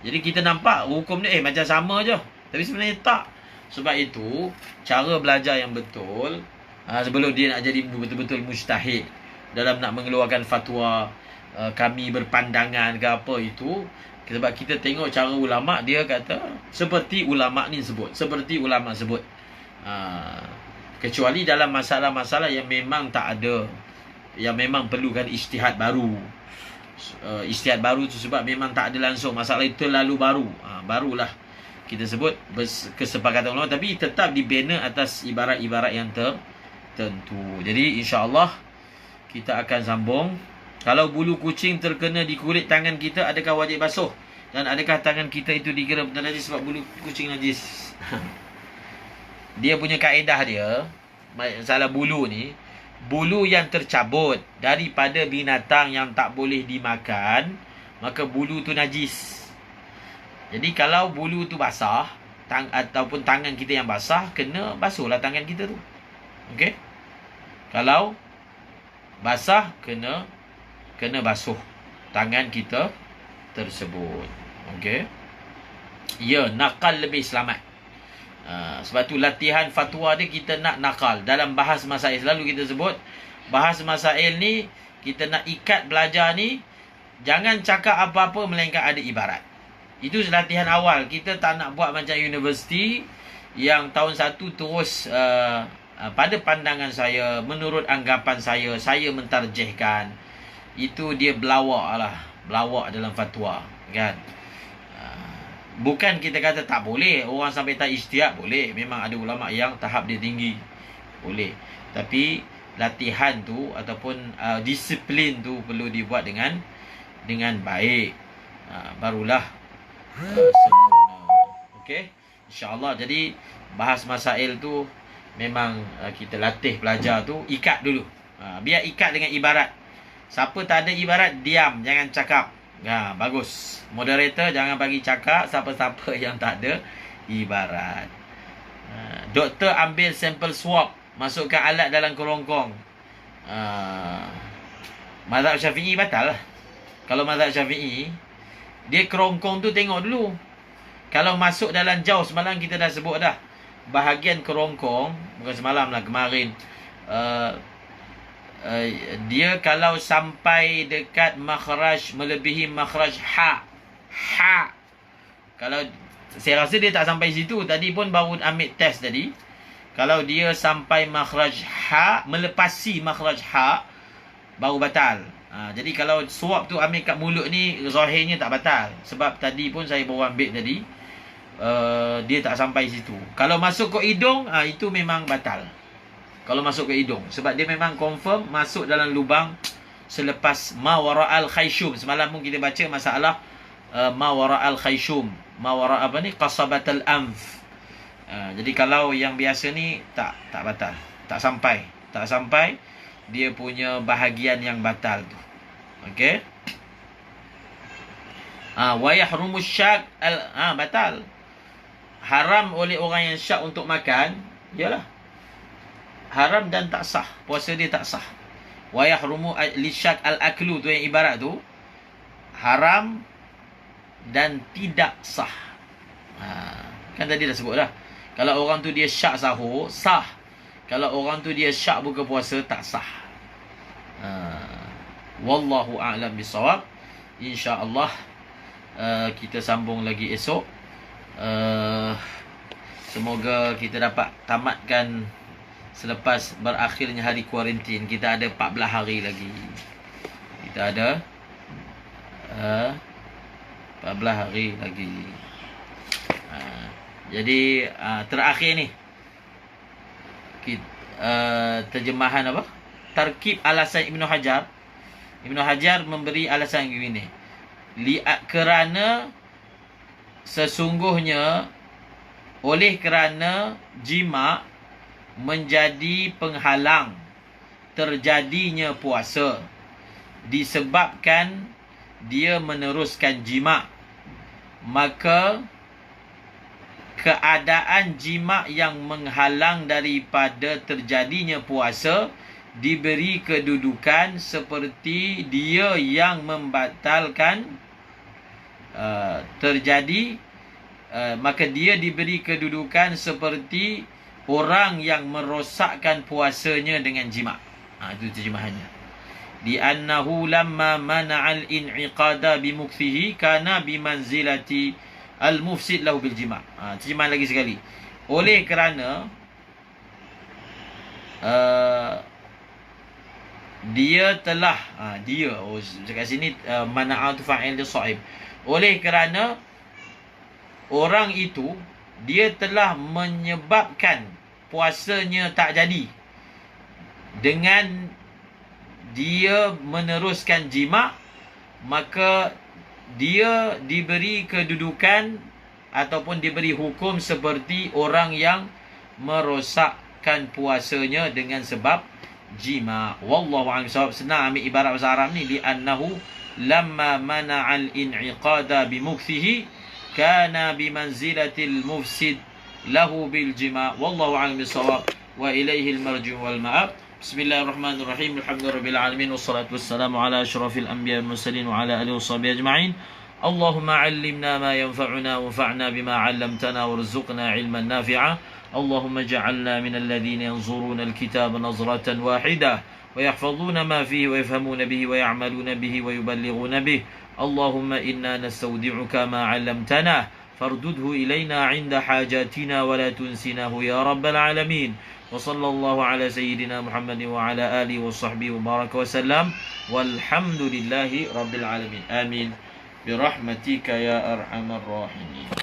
Jadi kita nampak hukum dia macam sama je. Tapi sebenarnya tak. Sebab itu, cara belajar yang betul, sebelum dia nak jadi betul-betul mujtahid dalam nak mengeluarkan fatwa, kami berpandangan ke apa itu, sebab kita tengok cara ulama', dia kata seperti ulama' ni sebut, seperti ulama' sebut. Kecuali dalam masalah-masalah yang memang tak ada, yang memang perlukan ijtihad baru. Ijtihad baru tu sebab memang tak ada langsung, masalah itu terlalu baru. Barulah kita sebut kesepakatan ulama', tapi tetap dibina atas ibarat-ibarat yang tertentu. Jadi insya-Allah kita akan sambung. Kalau bulu kucing terkena di kulit tangan kita, adakah wajib basuh? Dan adakah tangan kita itu dikira benar najis sebab bulu kucing najis? Dia punya kaedah dia, masalah bulu ni, bulu yang tercabut daripada binatang yang tak boleh dimakan, maka bulu tu najis. Jadi kalau bulu tu basah, ataupun tangan kita yang basah, kena basuhlah tangan kita tu. Okey? Kalau basah, kena basuh tangan kita tersebut. Okey. Ya, nakal lebih selamat. Sebab tu latihan fatwa dia kita nak nakal. Dalam bahas masail selalu kita sebut, bahas masail ni kita nak ikat belajar ni, jangan cakap apa-apa melainkan ada ibarat. Itu latihan awal. Kita tak nak buat macam universiti yang tahun 1 terus pada pandangan saya, menurut anggapan saya mentarjihkan. Itu dia belawak dalam fatwa, kan? Bukan kita kata tak boleh, orang sampai tak ijtihad, boleh. Memang ada ulama yang tahap dia tinggi, boleh. Tapi latihan tu ataupun disiplin tu perlu dibuat dengan baik. Barulah sempurna. Okey, insya-Allah. Jadi bahas masail tu memang kita latih pelajar tu ikat dulu. Biar ikat dengan ibarat. Siapa tak ada ibarat, diam, jangan cakap. Bagus. Moderator jangan bagi cakap siapa-siapa yang tak ada ibarat. Doktor ambil sampel swab, masukkan alat dalam kerongkong. Mazhab Syafi'i batal lah. Kalau mazhab Syafi'i, dia kerongkong tu tengok dulu. Kalau masuk dalam jauh, semalam kita dah sebut dah, bahagian kerongkong, bukan semalam lah, kemarin, dia kalau sampai dekat makhraj, melebihi makhraj ha, kalau saya rasa dia tak sampai situ, tadi pun baru ambil test tadi. Kalau dia sampai makhraj ha, melepasi makhraj ha, baru batal. Jadi kalau suap tu ambil kat mulut ni, zahirnya tak batal. Sebab tadi pun saya baru ambil tadi, dia tak sampai situ. Kalau masuk ke hidung, itu memang batal. Kalau masuk ke hidung, sebab dia memang confirm masuk dalam lubang selepas ma wara'al khayshum. Semalam pun kita baca masalah ma wara'al khayshum, ma wara' apa ni, qasabatul anf. Jadi kalau yang biasa ni tak batal, tak sampai dia punya bahagian yang batal tu. Okey. Wa yahrumu syak batal. Haram oleh orang yang syak untuk makan, yalah, haram dan tak sah, puasa dia tak sah. Wa yahrumu lisyak al-aklu tu yang ibarat tu, haram dan tidak sah. Kan tadi dah sebut dah. Kalau orang tu dia syak sahur, sah. Kalau orang tu dia syak buka puasa, tak sah. Wallahu a'lam bisawab. InsyaAllah kita sambung lagi esok. Semoga kita dapat tamatkan selepas berakhirnya hari kuarantin. Kita ada 14 hari lagi. Kita ada 14 hari lagi. Jadi terakhir ni terjemahan apa? Tarkib alasan Ibnu Hajar. Ibnu Hajar memberi alasan begini. Kerana sesungguhnya oleh kerana jima menjadi penghalang terjadinya puasa disebabkan dia meneruskan jima, maka keadaan jima yang menghalang daripada terjadinya puasa diberi kedudukan seperti dia yang membatalkan maka dia diberi kedudukan seperti orang yang merosakkan puasanya dengan jima. Itu terjemahannya. Di annahu lamma mana'al in'iqada bimukthihi kana bimanzilati al-mufsid lahu bil jima'. Terjemahan lagi sekali. Oleh kerana dia telah dekat sini mana'atu fa'il dia sahib. Oleh kerana orang itu dia telah menyebabkan puasanya tak jadi dengan dia meneruskan jima', maka dia diberi kedudukan ataupun diberi hukum seperti orang yang merosakkan puasanya dengan sebab jima'. Wallahu a'lam bissawab. Senang ambil ibarat bahasa Arab ni, li annahu lamma mana'al in'iqada bimukthihi kana bimanzilatil mufsid lahu bil jima'. Wallahu a'lam bissawab wa ilaihi al-marji' wal ma'ab. Bismillahirrahmanirrahim. Alhamdulillahirabbil alamin wassalatu wassalamu ala asyrafil anbiya'i wal mursalin wa ala alihi washabihi ajma'in. Allahumma 'allimna ma yanfa'una wanfa'na bima 'allamtana warzuqna 'ilman nafi'a. Allahumma ij'alna minal ladzina yanzuruna al-kitaba nazratan wahidah wa yahfazuna ma fihi wa yafhamuna bihi wa ya'maluna bihi wa yuballighuna bihi. Allahumma inna nastawdi'uka ma 'allamtana fardudhu ilayna 'inda hajatina wa la tunsinahu ya rabbal alamin. وصلى الله على سيدنا محمد وعلى آله وصحبه وبارك وسلم والحمد لله رب العالمين آمين برحمتك يا أرحم الراحمين.